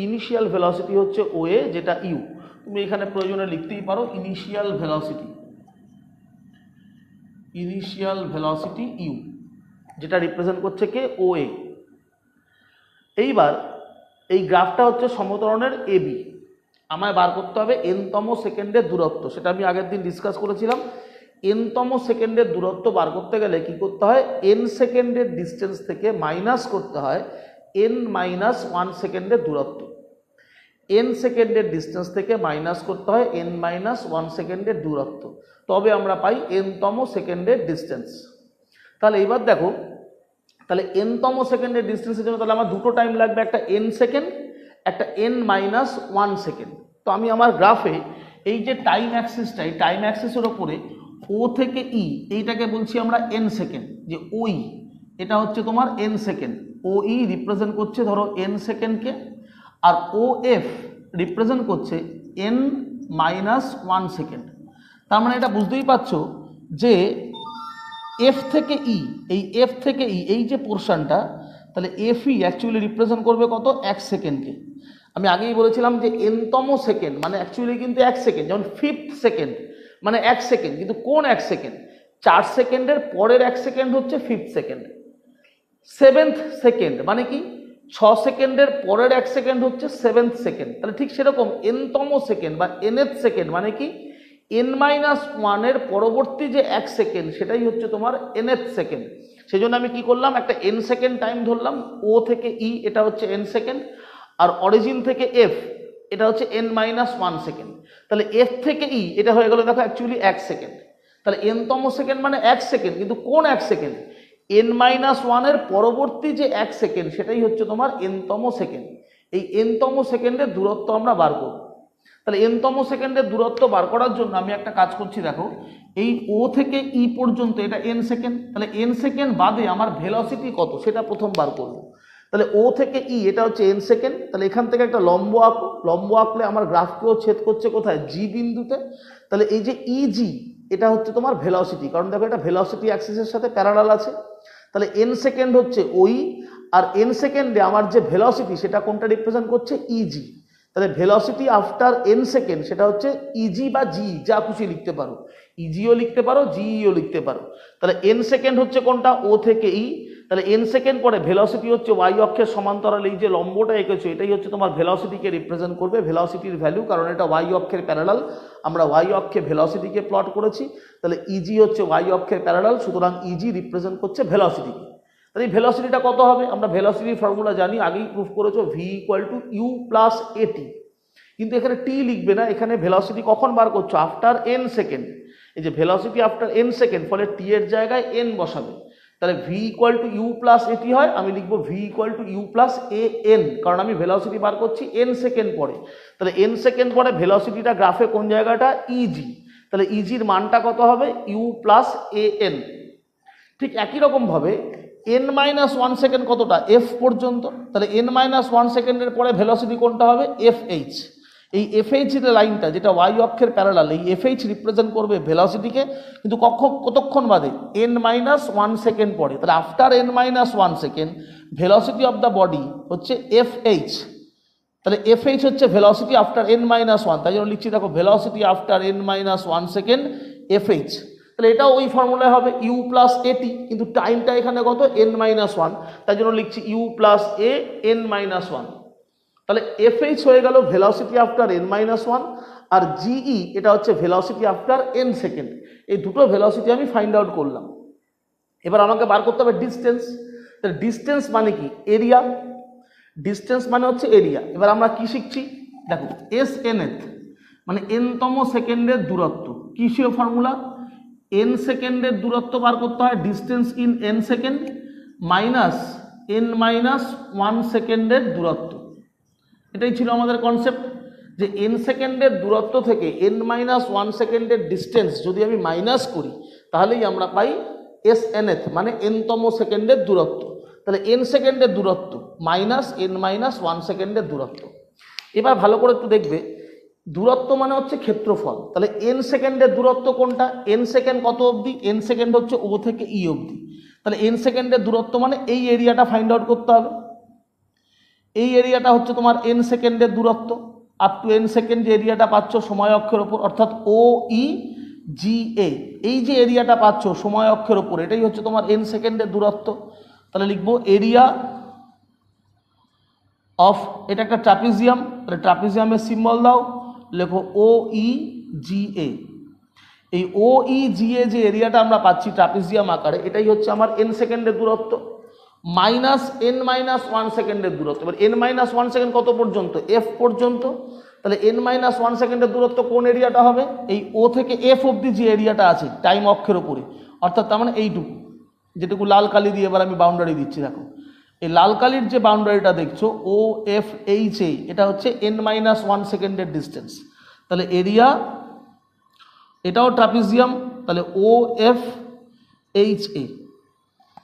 ইনিশিয়াল ভেলোসিটি হচ্ছে ওয়ে, যেটা ইউ। তুমি এখানে প্রয়োজনে লিখতেই পারো initial velocity, initial velocity u, যেটা রিপ্রেজেন্ট করছে কে, ওএ। এইবার এই গ্রাফটা হচ্ছে সমতরণের এ বি। আমায় বার করতে হবে এনতম সেকেন্ডের দূরত্ব, সেটা আমি আগের দিন ডিসকাস করেছিলাম। এনতম সেকেন্ডের দূরত্ব বার করতে গেলে কি করতে হয়, এন সেকেন্ডের ডিস্টেন্স থেকে মাইনাস করতে হয় এন মাইনাস 1 সেকেন্ডের দূরত্ব। এন সেকেন্ডের ডিস্টেন্স থেকে মাইনাস করতে হয় এন মাইনাস 1 সেকেন্ডের দূরত্ব, তবে আমরা পাই এনতম সেকেন্ডের ডিস্টেন্স। তাহলে এবার দেখো, তাহলে এনতম সেকেন্ডের ডিস্টেন্সের জন্য তাহলে আমার দুটো টাইম লাগবে, একটা এন সেকেন্ড, একটা এন মাইনাস 1 সেকেন্ড। তো আমি আমার গ্রাফে এই যে টাইম অ্যাক্সিসটা, এই টাইম অ্যাক্সিসের ওপরে ও থেকে ই এইটাকে বলছি আমরা এন সেকেন্ড, যে ওই এটা হচ্ছে তোমার এন সেকেন্ড, ও ই রিপ্রেজেন্ট করছে ধরো এন সেকেন্ডকে, আর ও এফ রিপ্রেজেন্ট করছে এন মাইনাস 1 সেকেন্ড। তার মানে এটা বুঝতেই পারছো যে এফ থেকে ই, এই এফ থেকে ই এই যে পোর্শনটা, তাহলে এফ ই অ্যাকচুয়ালি রিপ্রেজেন্ট করবে কত, 1 সেকেন্ডকে। আমি আগেই বলেছিলাম যে এনতম সেকেন্ড মানে অ্যাকচুয়ালি কিন্তু 1 সেকেন্ড, যেমন 5th সেকেন্ড মানে 1 সেকেন্ড, কিন্তু কোন 1 সেকেন্ড, 4 সেকেন্ডের পরের 1 সেকেন্ড হচ্ছে 5th সেকেন্ড। 7th সেকেন্ড মানে কি, 6 সেকেন্ডের পরের 1 সেকেন্ড হচ্ছে 7th সেকেন্ড। তাহলে ঠিক সেরকম এনতম সেকেন্ড বা nth সেকেন্ড মানে কি, n-1 এর পরবর্তী যে 1 সেকেন্ড সেটাই হচ্ছে তোমার nth সেকেন্ড। সেই জন্য আমি কি করলাম, একটা n সেকেন্ড টাইম ধরলাম, ও থেকে ই এটা হচ্ছে n সেকেন্ড, আর অরিজিন থেকে এফ এটা হচ্ছে n-1 সেকেন্ড। তাহলে এফ থেকে ই এটা হয়ে গেল দেখো অ্যাকচুয়ালি 1 সেকেন্ড। তাহলে nতম সেকেন্ড মানে 1 সেকেন্ড, কিন্তু কোন 1 সেকেন্ড, n-1 এর পরবর্তী যে 1 সেকেন্ড সেটাই হচ্ছে তোমার nতম সেকেন্ড। এই nতম সেকেন্ডের দূরত্ব আমরা বার করব। তাহলে nতম সেকেন্ডের দূরত্ব বার করার জন্য আমি একটা কাজ করছি, দেখো এই ও থেকে ই পর্যন্ত এটা n সেকেন্ড, তাহলে n সেকেন্ড বাদে আমার ভেলোসিটি কত সেটা প্রথম বার করব। তাহলে ও থেকে ই এটা হচ্ছে n সেকেন্ড, তাহলে এখান থেকে একটা লম্ব আঁকো, লম্ব আঁকলে আমার গ্রাফকেও ছেদ করছে কোথায়, জি বিন্দুতে। তাহলে এই যে ইজি এটা হচ্ছে তোমার ভেলোসিটি, কারণ দেখো এটা ভেলোসিটি অ্যাক্সিসের সাথে প্যারালাল আছে। তাহলে n সেকেন্ড হচ্ছে ওই, আর n সেকেন্ডে আমার যে ভেলোসিটি সেটা কোনটা রিপ্রেজেন্ট করছে, ইজি। তাহলে ভেলোসিটি আফটার n সেকেন্ড সেটা হচ্ছে ইজি বা জি, যা খুশি লিখতে পারো, ইজিও লিখতে পারো জিইও লিখতে পারো। তাহলে n সেকেন্ড হচ্ছে কোনটা, ও থেকে ই। তাহলে n সেকেন্ড পরে ভেলোসিটি হচ্ছে ওয়াই অক্ষের সমান্তরাল, এই যে লম্বটা এঁকেছো এটাই হচ্ছে তোমার ভেলোসিটিকে রিপ্রেজেন্ট করবে, ভেলোসিটির ভ্যালু, কারণ এটা ওয়াই অক্ষের প্যারালাল, আমরা ওয়াই অক্ষে ভেলোসিটিকে প্লট করেছি। তাহলে ইজি হচ্ছে ওয়াই অক্ষের প্যারালাল, সুতরাং ইজি রিপ্রেজেন্ট করছে ভেলোসিটিকে। তাহলে এই ভেলোসিটিটা কত হবে, আমরা ভেলোসিটির ফর্মুলা জানি, আগেই প্রুফ করেছো, v equal to you plus a t. কিন্তু এখানে টি লিখবে না, এখানে ভেলোসিটি কখন বার করছো, আফটার n সেকেন্ড। এই যে ভেলোসিটি আফটার n সেকেন্ড, ফলে টি এর জায়গায় n বসাবে। তাহলে V equal to you plus a t হয়, আমি লিখবো v equal to you plus A n, কারণ আমি ভেলোসিটি বার করছি n সেকেন্ড পরে। তাহলে n সেকেন্ড পরে ভেলোসিটিটা গ্রাফে কোন জায়গাটা, ইজি। তাহলে ইজির মানটা কত হবে, ইউ প্লাস এ এন। ঠিক একই রকমভাবে n-1 সেকেন্ড কতটা, এফ পর্যন্ত। তাহলে n-1 সেকেন্ডের পরে ভেলোসিটি কোনটা হবে, এফ এইচ। এই এফ এইচ এর লাইনটা যেটা ওয়াই অক্ষের প্যারালাল, এই এফ এইচ রিপ্রেজেন্ট করবে ভেলোসিটিকে, কিন্তু কতক্ষণ বাদে, n-1 সেকেন্ড পরে। তাহলে after n-1 second velocity of the body হচ্ছে এফ এইচ। তাহলে এফ এইচ হচ্ছে ভেলোসিটি আফটার n-1, তাই জন্য লিখছি দেখো velocity after n-1 second F H. তাহলে এটাও ওই ফর্মুলায় হবে ইউ প্লাস এটি, কিন্তু টাইমটা এখানে কত, n-1, তাই জন্য লিখছি ইউ প্লাস এ n-1। তাহলে এফ এইচ হয়ে গেল ভেলোসিটি আফটার n-1, আর জিই এটা হচ্ছে ভেলোসিটি আফটার n সেকেন্ড। এই দুটো ভেলোসিটি আমি ফাইন্ড আউট করলাম। এবার আমাকে বার করতে হবে ডিস্টেন্স। তাহলে ডিস্টেন্স মানে কি, এরিয়া। ডিস্টেন্স মানে হচ্ছে এরিয়া। এবার আমরা কি শিখছি, দেখো এস nth মানে nতম সেকেন্ডের দূরত্ব, কি ছিল ফর্মুলা, n সেকেন্ডের দূরত্ব বার করতে হয়, distance in n second minus n-1 সেকেন্ডের দূরত্ব। এটাই ছিল আমাদের কনসেপ্ট, যে n সেকেন্ডের দূরত্ব থেকে n-1 সেকেন্ডের ডিস্টেন্স যদি আমি মাইনাস করি, তাহলেই আমরা পাই এস nth মানে nতম সেকেন্ডের দূরত্ব। তাহলে n সেকেন্ডের দূরত্ব মাইনাস n-1 সেকেন্ডের দূরত্ব। এবার ভালো করে একটু দেখবে, দূরত্ব মানে হচ্ছে ক্ষেত্রফল। তাহলে n সেকেন্ডের দূরত্ব কোনটা, n সেকেন্ড কত অবধি, n সেকেন্ড হচ্ছে ও থেকে ই অবধি। তাহলে n সেকেন্ডের দূরত্ব মানে এই এরিয়াটা ফাইন্ড আউট করতে হবে। এই এরিয়াটা হচ্ছে তোমার n সেকেন্ডের দূরত্ব, আপ টু n সেকেন্ড যে এরিয়াটা পাচ্ছ সময় অক্ষের ওপর, অর্থাৎ ও ই জি এ, এই যে এরিয়াটা পাচ্ছ সময় অক্ষের ওপর, এটাই হচ্ছে তোমার n সেকেন্ডের দূরত্ব। তাহলে লিখবো এরিয়া অফ, এটা একটা ট্রাপিজিয়াম, তাহলে ট্রাপিজিয়ামের সিম্বল দাও, লেখো ও ই জি এ। এই ও ই জি এ যে এরিয়াটা আমরা পাচ্ছি ট্রাপিজিয়াম আকারে, এটাই হচ্ছে আমার n সেকেন্ডের দূরত্ব, মাইনাস n-1 সেকেন্ডের দূরত্ব। এবার n-1 সেকেন্ড কত পর্যন্ত, এফ পর্যন্ত। তাহলে n-1 সেকেন্ডের দূরত্ব কোন এরিয়াটা হবে, এই ও থেকে এফ অবধি যে এরিয়াটা আছে টাইম অক্ষের ওপরে, অর্থাৎ তার মানে এইটুকু, যেটুকু লাল কালি দিয়ে এবার আমি বাউন্ডারি দিচ্ছি, দেখো এই লাল কালির যে বাউন্ডারিটা দেখছো ও এফ এইচ এ, এটা হচ্ছে n-1 সেকেন্ডের ডিস্টেন্স। তাহলে এরিয়া এটাও ট্রাপিজিয়াম, তাহলে ও এফ এইচ এ।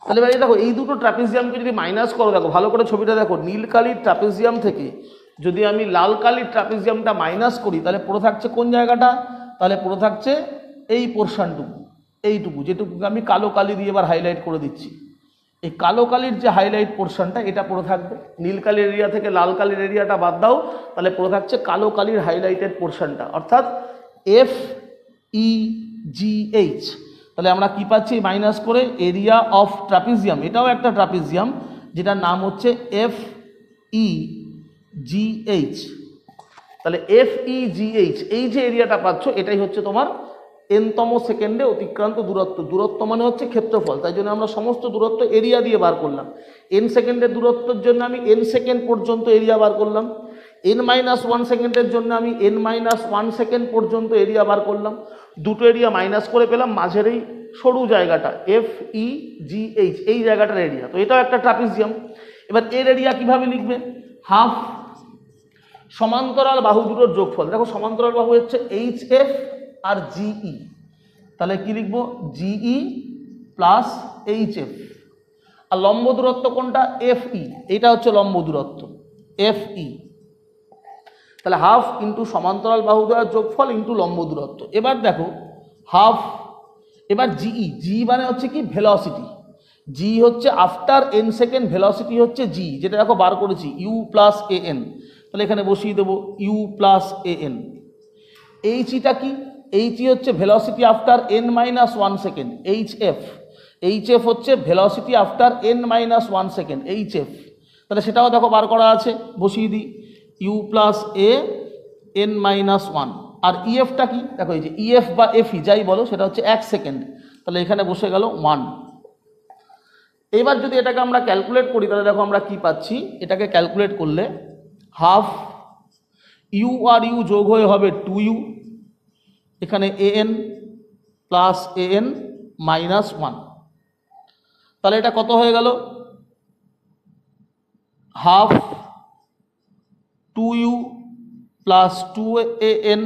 তাহলে এবার দেখো এই দুটো ট্রাপিজিয়ামকে যদি মাইনাস করো, দেখো ভালো করে ছবিটা দেখো, নীল কালির ট্রাপিজিয়াম থেকে যদি আমি লাল কালির ট্রাপিজিয়ামটা মাইনাস করি তাহলে পড়ে থাকছে কোন জায়গাটা? তাহলে পড়ে থাকছে এই পোর্শনটুকু, এইটুকু, যেটুকুকে আমি কালো কালি দিয়ে এবার হাইলাইট করে দিচ্ছি। এই কালো কালির যে হাইলাইট পোর্শনটা এটা পড়ে থাকবে। নীল কালির এরিয়া থেকে লাল কালির এরিয়াটা বাদ দাও, তাহলে পড়ে থাকছে কালো কালির হাইলাইটেড পোর্শনটা, অর্থাৎ এফ ই জি এইচ। তাহলে আমরা কি পাচ্ছি মাইনাস করে? এরিয়া অফ ট্রাপিজিয়াম, এটাও একটা ট্রাপিজিয়াম যেটার নাম হচ্ছে এফ ই জি এইচ। তাহলে এফ ই জি এইচ, এই যে এরিয়াটা পাচ্ছ এটাই হচ্ছে তোমার এনতম সেকেন্ডে অতিক্রান্ত দূরত্ব। দূরত্ব মানে হচ্ছে ক্ষেত্রফল, তাই জন্য আমরা সমস্ত দূরত্ব এরিয়া দিয়ে বার করলাম। এন সেকেন্ডের দূরত্বের জন্য আমি এন সেকেন্ড পর্যন্ত এরিয়া বার করলাম, n-1 সেকেন্ডের জন্য আমি n-1 সেকেন্ড পর্যন্ত এরিয়া বার করলাম। দুটো এরিয়া মাইনাস করে পেলাম মাঝের এই সরু জায়গাটা এফ ই জি এইচ, এই জায়গাটার এরিয়া। তো এটাও একটা ট্রাপিজিয়াম। এবার এর এরিয়া কিভাবে লিখবে? হাফ সমান্তরাল বাহু দুটোর যোগফল। দেখো সমান্তরাল বাহু হচ্ছে এইচ এফ আর জিই, তাহলে কি লিখবো? G E plus H F. আর লম্ব দূরত্ব কোনটা? এফ ই, এইটা হচ্ছে লম্ব দূরত্ব এফ ই। তাহলে হাফ ইন্টু সমান্তরাল বাহু দ্বয়ের যোগফল ইন্টু লম্ব দূরত্ব। এবার দেখো হাফ, এবার জিই, জি মানে হচ্ছে কি? ভেলোসিটি। জি হচ্ছে আফটার এন সেকেন্ড, ভেলোসিটি হচ্ছে জি, যেটা দেখো বার করেছি ইউ প্লাস এ এন। তাহলে এখানে বসিয়ে দেবো ইউ প্লাস এ এন। এইচইটা কি? এইচই হচ্ছে velocity after n-1 second, H F. H F হচ্ছে velocity after n-1 second, H F. তাহলে সেটাও দেখো বার করা আছে, বসিয়ে দিই ইউ প্লাস এ n-1। আর ইএফটা কি? দেখো এই যে ইএফ বা এফই যাই বলো, সেটা হচ্ছে 1 সেকেন্ড। তাহলে এখানে বসে গেল 1। এবার যদি এটাকে আমরা ক্যালকুলেট করি তাহলে দেখো আমরা কি পাচ্ছি। এটাকে ক্যালকুলেট করলে হাফ ইউ আর ইউ যোগ হয়ে হবে 2u, এখানে an প্লাস an মাইনাস 1। তাহলে এটা কত হয়ে গেল? Half 2u plus 2an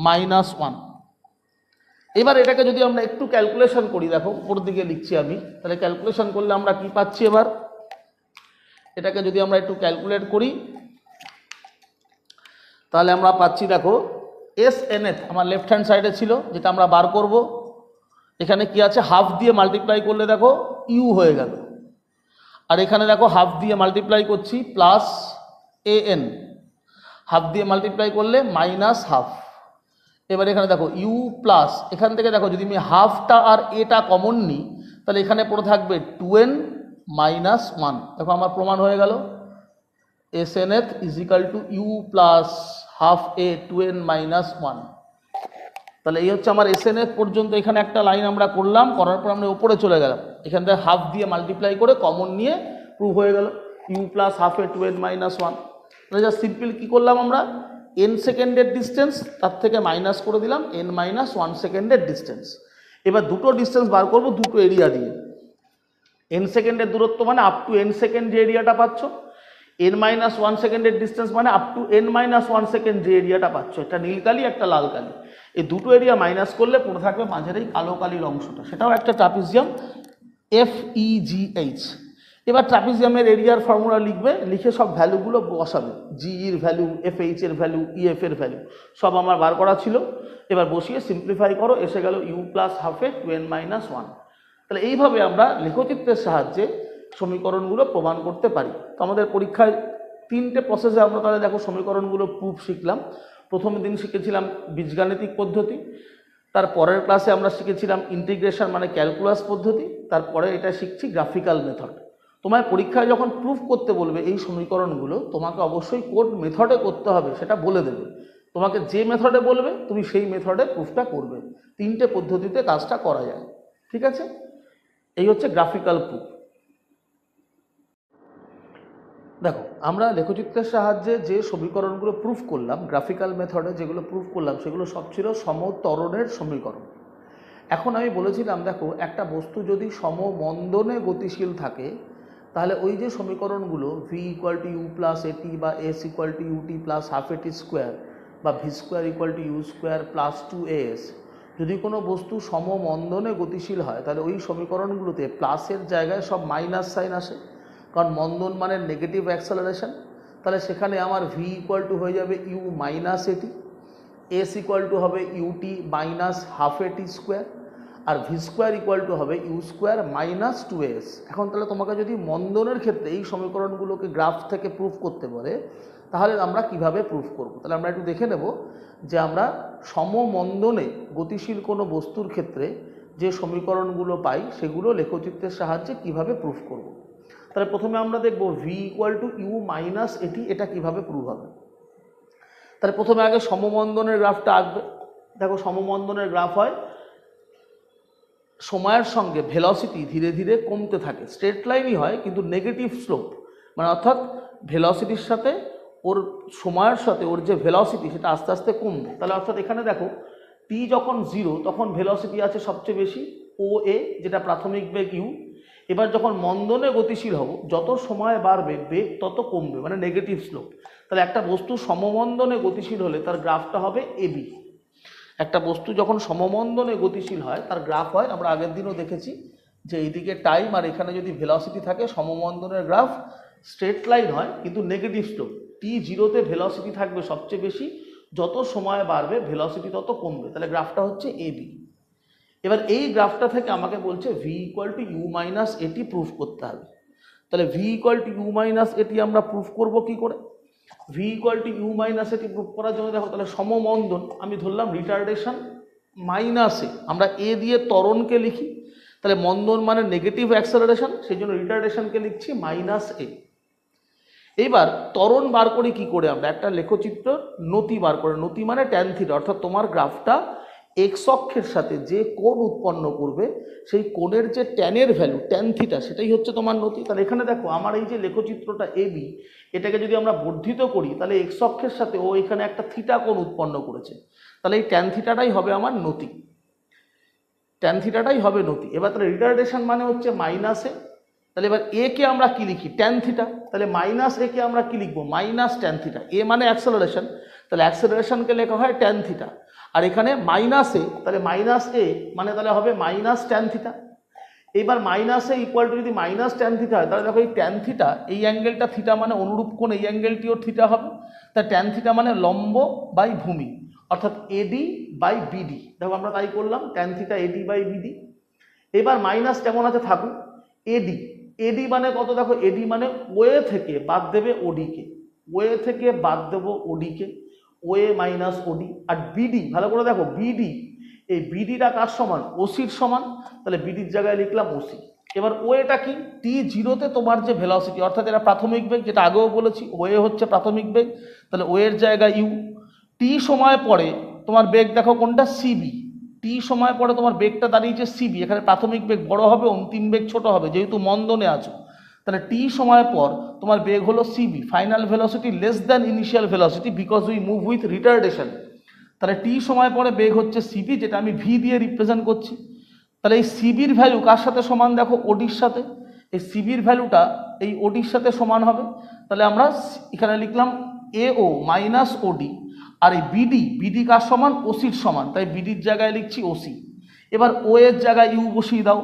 minus 1। এবার এটাকে যদি আমরা একটু ক্যালকুলেশন করি, দেখো উপর দিকে লিখছি আমি, তাহলে ক্যালকুলেশন করলে আমরা কি পাচ্ছি? এবার এটাকে যদি আমরা একটু ক্যালকুলেট করি তাহলে আমরা পাচ্ছি, দেখো এস এন এফ আমার লেফট হ্যান্ড সাইডে ছিল, যেটা আমরা বার করব। এখানে কি আছে? হাফ দিয়ে মাল্টিপ্লাই করলে দেখো ইউ হয়ে গেল, আর এখানে দেখো হাফ দিয়ে মাল্টিপ্লাই করছি প্লাস এ এন, হাফ দিয়ে মাল্টিপ্লাই করলে মাইনাস হাফ। এবার এখানে দেখো ইউ প্লাস, এখান থেকে দেখো যদি আমি হাফটা আর এটা কমন নিই তাহলে এখানে পড়ে থাকবে 2n মাইনাস 1। দেখো আমার প্রমাণ হয়ে গেল s n f is equal to you plus half a 2n minus 1। তাহলে এই হচ্ছে আমার এস এন এফ পর্যন্ত। এখানে একটা লাইন আমরা করলাম, করার পর আমরা উপরে চলে গেলাম, এখান থেকে হাফ দিয়ে মাল্টিপ্লাই করে কমন নিয়ে প্রুভ হয়ে গেল u plus half a 2n minus 1। তাহলে যা সিম্পল কী করলাম আমরা? n সেকেন্ডের ডিস্টেন্স, তার থেকে মাইনাস করে দিলাম n-1 সেকেন্ডের ডিস্টেন্স। এবার দুটো ডিস্টেন্স বার করব দুটো এরিয়া দিয়ে। n সেকেন্ডের দূরত্ব মানে আপ টু n সেকেন্ড যে এরিয়াটা পাচ্ছ, n-1 সেকেন্ডের ডিস্টেন্স মানে আপ টু n-1 সেকেন্ড যে এরিয়াটা পাচ্ছ। এটা নীল কালি, একটা লাল কালি, এই দুটো এরিয়া মাইনাস করলে পড়ে থাকবে মাঝের এই কালো কালির অংশটা, সেটাও একটা trapezium F E G H. এবার ট্রাপিজিয়ামের এরিয়ার ফর্মুলা লিখবে, লিখে সব ভ্যালুগুলো বসাবে, জিইর ভ্যালু, এফ এইচ এর ভ্যালু, ইএফ এর ভ্যালু সব আমার বার করা ছিল। এবার বসিয়ে সিম্পলিফাই করো, এসে গেল u plus half a 2n minus 1। তাহলে এইভাবে আমরা লেখচিত্রের সাহায্যে সমীকরণগুলো প্রমাণ করতে পারি। তো আমাদের পরীক্ষায় 3টে প্রসেসে আমরা তাহলে দেখো সমীকরণগুলো প্রুফ শিখলাম। প্রথম দিন শিখেছিলাম বীজগাণিতিক পদ্ধতি, তার পরের ক্লাসে আমরা শিখেছিলাম ইন্টিগ্রেশন মানে ক্যালকুলাস পদ্ধতি, তারপরে এটা শিখছি গ্রাফিক্যাল মেথড। তোমায় পরীক্ষায় যখন প্রুফ করতে বলবে এই সমীকরণগুলো, তোমাকে অবশ্যই কোন মেথডে করতে হবে সেটা বলে দেবে। তোমাকে যে মেথডে বলবে তুমি সেই মেথডে প্রুফটা করবে। 3টে পদ্ধতিতে কাজটা করা যায়, ঠিক আছে? এই হচ্ছে গ্রাফিক্যাল প্রুফ। দেখো আমরা লেখচিত্রের সাহায্যে যে সমীকরণগুলো প্রুফ করলাম গ্রাফিক্যাল মেথডে, যেগুলো প্রুফ করলাম সেগুলো সব ছিল সমত্বরণের সমীকরণ। এখন আমি বলেছিলাম দেখো একটা বস্তু যদি সমমন্দনে গতিশীল থাকে তাহলে ওই যে সমীকরণগুলো v equal to you plus a t বা s equal to UT plus half a t square বা v square equal to you square plus 2as, যদি কোনো বস্তু সমমন্দনে গতিশীল হয় তাহলে ওই সমীকরণগুলোতে প্লাসের জায়গায় সব মাইনাস সাইন আসে, কারণ মন্দন মানে নেগেটিভ অ্যাক্সেলারেশন। তাহলে সেখানে আমার ভি ইকুয়াল টু হয়ে যাবে u minus a t, s equal to হবে u t minus half a t square, আর ভি স্কোয়ার ইকুয়াল টু হবে ইউ স্কোয়ার মাইনাস 2as। এখন তাহলে তোমাকে যদি মন্দনের ক্ষেত্রে এই সমীকরণগুলোকে গ্রাফ থেকে প্রুফ করতে বলে তাহলে আমরা কিভাবে প্রুফ করব। তাহলে আমরা একটু দেখে নেব যে আমরা সমমন্দনে গতিশীল কোনো বস্তুর ক্ষেত্রে যে সমীকরণগুলো পাই সেগুলো লেখচিত্রের সাহায্যে কিভাবে প্রুফ করব। তাহলে প্রথমে আমরা দেখব v equal to u minus a t, এটা কিভাবে প্রুফ হবে। তাহলে প্রথমে আগে সমমন্দনের গ্রাফটা আঁকবে। দেখো সমমন্দনের গ্রাফ হয় সময়ের সঙ্গে ভেলোসিটি ধীরে ধীরে কমতে থাকে, স্ট্রেট লাইনই হয় কিন্তু নেগেটিভ স্লোপ, মানে অর্থাৎ ভেলোসিটির সাথে ওর সময়ের সাথে ওর যে ভেলোসিটি সেটা আস্তে আস্তে কমবে। তাহলে অর্থাৎ এখানে দেখো টি যখন 0 তখন ভেলোসিটি আছে সবচেয়ে বেশি ও এ, যেটা প্রাথমিক বেগ ইউ। এবার যখন মন্দনে গতিশীল হব যত সময় বাড়বে বেগ তত কমবে, মানে নেগেটিভ স্লোপ। তাহলে একটা বস্তু সমমন্দনে গতিশীল হলে তার গ্রাফটা হবে এবি। একটা বস্তু যখন সমমন্দনে গতিশীল হয় তার গ্রাফ হয়, আমরা আগের দিনও দেখেছি যে এইদিকে টাইম আর এখানে যদি ভেলোসিটি থাকে সমমন্দনের গ্রাফ স্ট্রেট লাইন হয় কিন্তু নেগেটিভ স্লোপ। টি 0-তে ভেলোসিটি থাকবে সবচেয়ে বেশি, যত সময় বাড়বে ভেলোসিটি তত কমবে। তাহলে গ্রাফটা হচ্ছে এবি। এবার এই গ্রাফটা থেকে আমাকে বলছে v equal to u minus a t proof করতে হবে। তাহলে V equal to u minus a t আমরা প্রুফ করব কি করে। V equal to u minus a t proof করার জন্য দেখো তাহলে সমমন্দন আমি ধরলাম রিটার্ডেশন মাইনাসে, আমরা এ দিয়ে ত্বরণকে লিখি, তাহলে মন্দন মানে নেগেটিভ অ্যাক্সেলারেশন, সেই জন্য রিটার্ডেশনকে লিখছি মাইনাস এ। এইবার ত্বরণ বার করি কি করে, আমরা একটা লেখচিত্র নতি বার করে, নতি মানে ট্যান থিটা, অর্থাৎ তোমার গ্রাফটা এক্স অক্ষের সাথে যে কোণ উৎপন্ন করবে সেই কোণের যে ট্যানের ভ্যালু ট্যান থিটা সেটাই হচ্ছে তোমার নতি। তাহলে এখানে দেখো আমার এই যে লেখচিত্রটা এবি, এটাকে যদি আমরা বর্ধিত করি তাহলে এক্স অক্ষের সাথে ও এখানে একটা থিটা কোণ উৎপন্ন করেছে, তাহলে এই ট্যান থিটাটাই হবে আমার নতি, ট্যান থিটাটাই হবে নতি। এবার তাহলে রিটার্ডেশন মানে হচ্ছে মাইনাসে, তাহলে এবার এ কে আমরা কি লিখি ট্যান থিটা, তাহলে মাইনাস এ কে আমরা কি লিখবো মাইনাস ট্যান থিটা। এ মানে অ্যাক্সেলারেশন, তাহলে অ্যাক্সেলারেশনকে লেখা হয় ট্যান থিটা, আর এখানে মাইনাস এ, তাহলে মাইনাস এ মানে তাহলে হবে মাইনাস ট্যান থিটা। এইবার মাইনাস এ ইকুয়াল টু যদি মাইনাস ট্যান থিটা হয় তাহলে দেখো এই ট্যান থিটা এই অ্যাঙ্গেলটা থিটা মানে অনুরূপ কোণ, এই অ্যাঙ্গেলটিও থিটা হবে, তা ট্যান থিটা মানে লম্ব বাই ভূমি, অর্থাৎ এডি বাই বিডি। দেখো আমরা তাই করলাম, tan theta A D by B D. এবার মাইনাস কেমন আছে থাকুক, এডি, এডি মানে কত দেখো, এডি মানে ওয়ে থেকে বাদ দেবে ওডিকে, ওয়ে থেকে বাদ দেবো ওডিকে, ওয়ে মাইনাস ওডি। আর বিডি ভালো করে দেখো, বিডি, এই বিডিটা কার সমান ওসির সমান, তাহলে বিডির জায়গায় লিখলাম ওসি। এবার ওয়েটা কি টি 0-তে তোমার যে ভেলোসিটি, অর্থাৎ এটা প্রাথমিক বেগ, যেটা আগেও বলেছি ওয়ে হচ্ছে প্রাথমিক বেগ, তাহলে ওয়ের জায়গায় ইউ। টি সময় পরে তোমার বেগ দেখো কোনটা সিবি, টি সময় পরে তোমার বেগটা দাঁড়িয়েছে সিবি, এখানে প্রাথমিক বেগ বড় হবে অন্তিম বেগ ছোট হবে যেহেতু মন্দনে আছো, তাহলে টি সময় পর তোমার বেগ হলো C B, final velocity less than initial velocity because we move with retardation. তাহলে টি সময় পরে বেগ হচ্ছে সিবি, যেটা আমি ভি দিয়ে রিপ্রেজেন্ট করছি। তাহলে এই সিবির ভ্যালু কার সাথে সমান দেখো ওডির সাথে, এই সিবির ভ্যালুটা এই ওডির সাথে সমান হবে, তাহলে আমরা এখানে লিখলাম এও মাইনাস ওডি, আর এই বিডি, বিডি কার সমান ওসির সমান, তাই বিডির জায়গায় লিখছি ওসি। এবার ও এর জায়গায় ইউ বসিয়ে দাও,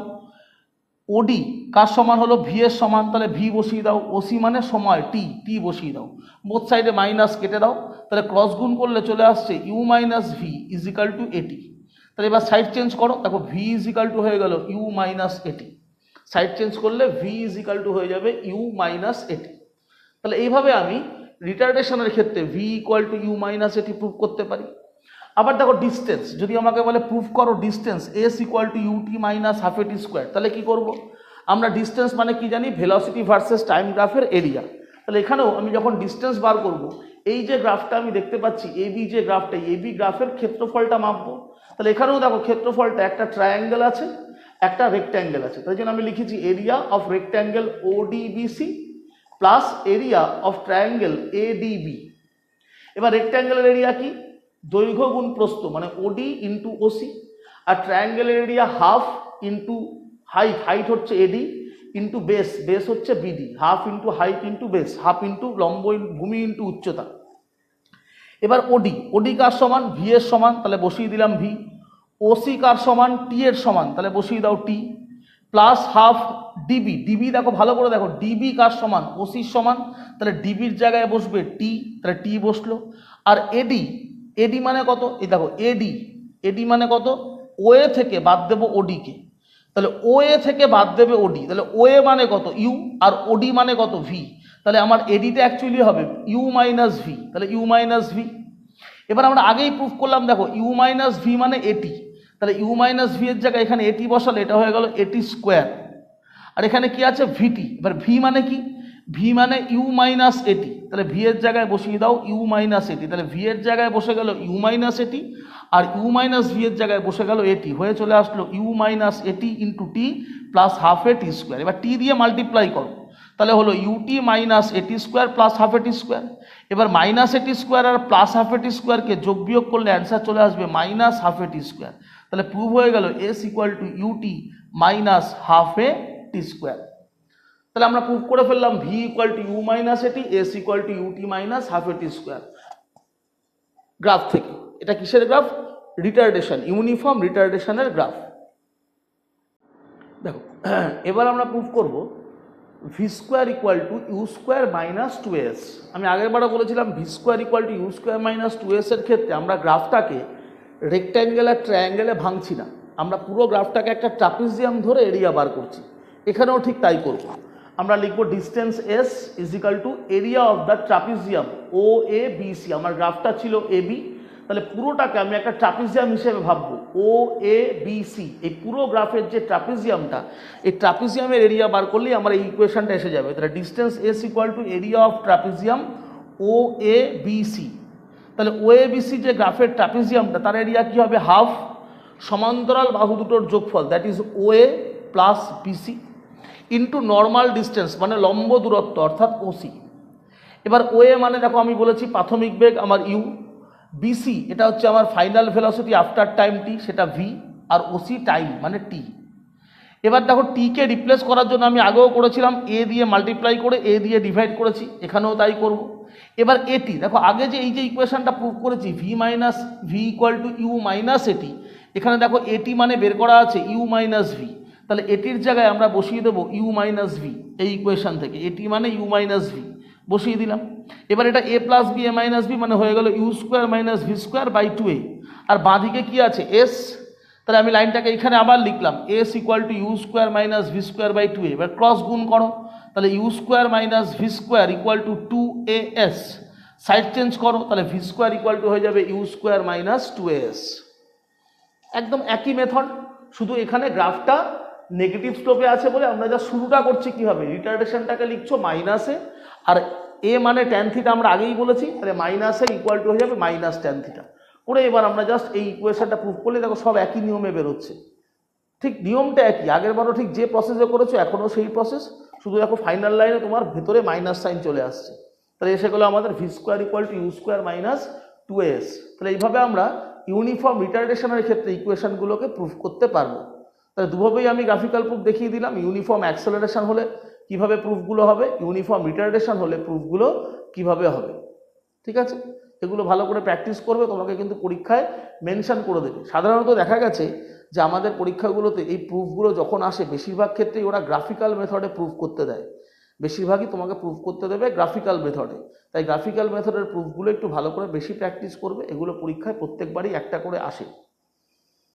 ওডি কার সমান হলো ভি এর সমান, তাহলে ভি বসিয়ে দাও, ওসি মানে সময় টি, টি বসিয়ে দাও, বোথ সাইডে মাইনাস কেটে দাও, তাহলে ক্রস গুণ করলে চলে আসছে u minus v is equal to এটি। তাহলে এবার সাইড চেঞ্জ করো, দেখো ভি ইজ ইকাল টু হয়ে গেল ইউ মাইনাস এটি, সাইড চেঞ্জ করলে ভি ইজ ইকাল টু হয়ে যাবে ইউ মাইনাস এটি। তাহলে এইভাবে আমি রিটার্ডেশনের ক্ষেত্রে v equal to u minus a t proof করতে পারি। আবার দেখো ডিস্টেন্স, যদি আমাকে বলে প্রুফ করো distance s equal to u t minus half a t square, তাহলে কি করব, আমরা ডিস্টেন্স মানে কি জানি ভেলোসিটি ভার্সেস টাইম গ্রাফের এরিয়া। তাহলে এখানেও আমি যখন ডিস্টেন্স বার করব, এই যে গ্রাফটা আমি দেখতে পাচ্ছি এবি, যে গ্রাফটা এবি গ্রাফের ক্ষেত্রফলটা মাপবো। তাহলে এখানেও দেখো ক্ষেত্রফলটা একটা ট্রায়াঙ্গেল আছে একটা রেক্ট্যাঙ্গেল আছে, তাই জন্য আমি লিখেছি area of rectangle ODBC plus area of triangle ADB. এবার রেক্ট্যাঙ্গেলের এরিয়া কি দৈর্ঘ্য গুণ প্রস্থ মানে ওডি ইন্টু ওসি, আর ট্রায়াঙ্গেলের area half into height, height হচ্ছে এডি ইন্টু বেস, বেস হচ্ছে BD, half into height into base, half into লম্ব ভূমি ইন্টু উচ্চতা। এবার ওডি, ওডি কার সমান? ভি এর সমান, তাহলে বসিয়ে দিলাম ভি। ওসি কার সমান? টি এর সমান, তাহলে বসিয়ে দাও টি, প্লাস হাফ ডিবি, ডিবি দেখো ভালো করে দেখো, ডিবি কার সমান? ওসির সমান, তাহলে ডিবির জায়গায় বসবে টি, তাহলে টি বসলো। আর এডি, এডি মানে কত? এই দেখো এডি, এডি মানে কত? ওএ থেকে বাদ দেবো ওডিকে, তাহলে ওএ থেকে বাদ দেবে ওডি, তাহলে ওএ মানে কত? ইউ, আর ওডি মানে কত? ভি, তাহলে আমার এডিটা অ্যাকচুয়ালি হবে ইউ মাইনাস ভি, তাহলে ইউ মাইনাস ভি। এবার আমরা আগেই প্রুফ করলাম, দেখো ইউ মাইনাস ভি মানে এটি, তাহলে ইউ মাইনাস ভি এর জায়গায় এখানে এটি বসালে এটা হয়ে গেল এটি স্কোয়ার, আর এখানে কি আছে? ভিটি। এবার ভি মানে কি? ভি মানে ইউ মাইনাস এটি, তাহলে ভি এর জায়গায় বসিয়ে দাও ইউ মাইনাস এটি, তাহলে ভি এর জায়গায় বসে গেল ইউ মাইনাস এটি, আর ইউ মাইনাস ভি এর জায়গায় বসে গেল এটি, হয়ে চলে আসলো u minus a t into t plus half এ টি স্কোয়ার। এবার টি দিয়ে মাল্টিপ্লাই করো, তাহলে হলো u t minus a t square plus half a t square. এবার মাইনাস এটি স্কোয়ার আর প্লাস হাফ এটি স্কোয়ারকে যোগ বিয়োগ করলে অ্যান্সার চলে আসবে মাইনাস হাফ এটি স্কোয়ার, তাহলে প্রুভ হয়ে গেল s equal to u t minus half A T square. তাহলে আমরা প্রুভ করে ফেললাম v equal to u minus a t, s equal to u t minus half a t square graph থেকে। এটা কিসের গ্রাফ? রিটার্ডেশন, ইউনিফর্ম রিটার্ডেশনের গ্রাফ। দেখো এবার আমরা প্রুভ করব v square equal to you square minus two s. আমি আগের বারও বলেছিলাম v square equal to you square minus two s এর ক্ষেত্রে আমরা গ্রাফটাকে রেক্ট্যাঙ্গেল আর ট্রায়াঙ্গেলে ভাঙছি না, আমরা পুরো গ্রাফটাকে একটা ট্রাপিজিয়াম ধরে এরিয়া বার করছি। এখানেও ঠিক তাই করব, আমরা লিখব distance S is equal to area of the trapezium O A B C. আমার গ্রাফটা ছিল এ বি, তাহলে পুরোটাকে আমি একটা ট্রাপিজিয়াম হিসেবে ভাববো, ও এ বি সি। এই পুরো গ্রাফের যে ট্রাপিজিয়ামটা, এই ট্রাপিজিয়ামের এরিয়া বার করলেই আমার এই ইকুয়েশনটা এসে যাবে। তাহলে distance s equal to area of trapezium O A B C. তাহলে ও এ বি সি যে গ্রাফের ট্রাপিজিয়ামটা, তার এরিয়া কী হবে? হাফ সমান্তরাল বাহু দুটোর যোগফল, that is O A plus B C into normal distance মানে লম্ব দূরত্ব অর্থাৎ ওসি। এবার ও এ মানে দেখো আমি বলেছি প্রাথমিক বেগ আমার ইউ, বিসি এটা হচ্ছে আমার ফাইনাল ভেলোসিটি আফটার টাইম টি, সেটা ভি, আর ওসি টাইম মানে টি। এবার দেখো টিকে রিপ্লেস করার জন্য আমি আগেও করেছিলাম এ দিয়ে মাল্টিপ্লাই করে এ দিয়ে ডিভাইড করেছি, এখানেও তাই করব। এবার এটি দেখো আগে যে এই যে ইকুয়েশনটা প্রুভ করেছি v minus v equal to u minus a t, এখানে দেখো এটি মানে বের করা আছে ইউ মাইনাস ভি, তাহলে এটির জায়গায় আমরা বসিয়ে দেবো ইউ মাইনাস ভি এই ইকুয়েশন থেকে, এটি মানে ইউ মাইনাস ভি বসিয়ে দিলাম। এবার এটা এ plus B A minus b মানে হয়ে গেল u square minus v square by two a, আর বাঁদিকে কী আছে? এস, তাহলে আমি লাইনটাকে এখানে আবার লিখলাম s equal to you square minus v square by two a. এবার ক্রস গুণ করো, তাহলে u square minus v square equal to two A a, side change করো, তাহলে ভি স্কোয়ার ইকুয়াল টু হয়ে যাবে ইউ স্কোয়ার মাইনাস টু এ s. একদম একই মেথড, শুধু এখানে গ্রাফটা নেগেটিভ স্লোপে আছে বলে আমরা যা শুরুটা করছি কীভাবে, রিটার্ডেশনটাকে লিখছো মাইনাসে, আর এ মানে ট্যান থিটা আমরা আগেই বলেছি, তাহলে মাইনাসে ইকুয়াল টু হয়ে যাবে মাইনাস ট্যান থিটা করে। এবার আমরা জাস্ট এই ইকুয়েশনটা প্রুভ করলে দেখো সব একই নিয়মে বেরোচ্ছে, ঠিক নিয়মটা একই, আগেরবারও ঠিক যে প্রসেসে করেছো এখনও সেই প্রসেস, শুধু দেখো ফাইনাল লাইনে তোমার ভেতরে মাইনাস সাইন চলে আসছে। তাহলে এসে গেলো আমাদের v square equal to you square minus two s. তাহলে এইভাবে আমরা ইউনিফর্ম রিটার্ডেশনের ক্ষেত্রে ইকুয়েশনগুলোকে প্রুভ করতে পারবো। তাহলে দুভাবেই আমি গ্রাফিক্যাল প্রুফ দেখিয়ে দিলাম, ইউনিফর্ম অ্যাক্সেলারেশন হলে কিভাবে প্রুফগুলো হবে, ইউনিফর্ম রিটার্ডেশন হলে প্রুফগুলো কিভাবে হবে। ঠিক আছে, এগুলো ভালো করে প্র্যাকটিস করবে, তোমাকে কিন্তু পরীক্ষায় মেনশন করে দেবে। সাধারণত দেখা গেছে যে আমাদের পরীক্ষাগুলোতে এই প্রুফগুলো যখন আসে বেশিরভাগ ক্ষেত্রেই ওরা গ্রাফিক্যাল মেথডে প্রুফ করতে দেয়, বেশিরভাগই তোমাকে প্রুফ করতে দেবে গ্রাফিক্যাল মেথডে। তাই গ্রাফিক্যাল মেথডের প্রুফগুলো একটু ভালো করে বেশি প্র্যাকটিস করবে, এগুলো পরীক্ষায় প্রত্যেকবারই একটা করে আসে।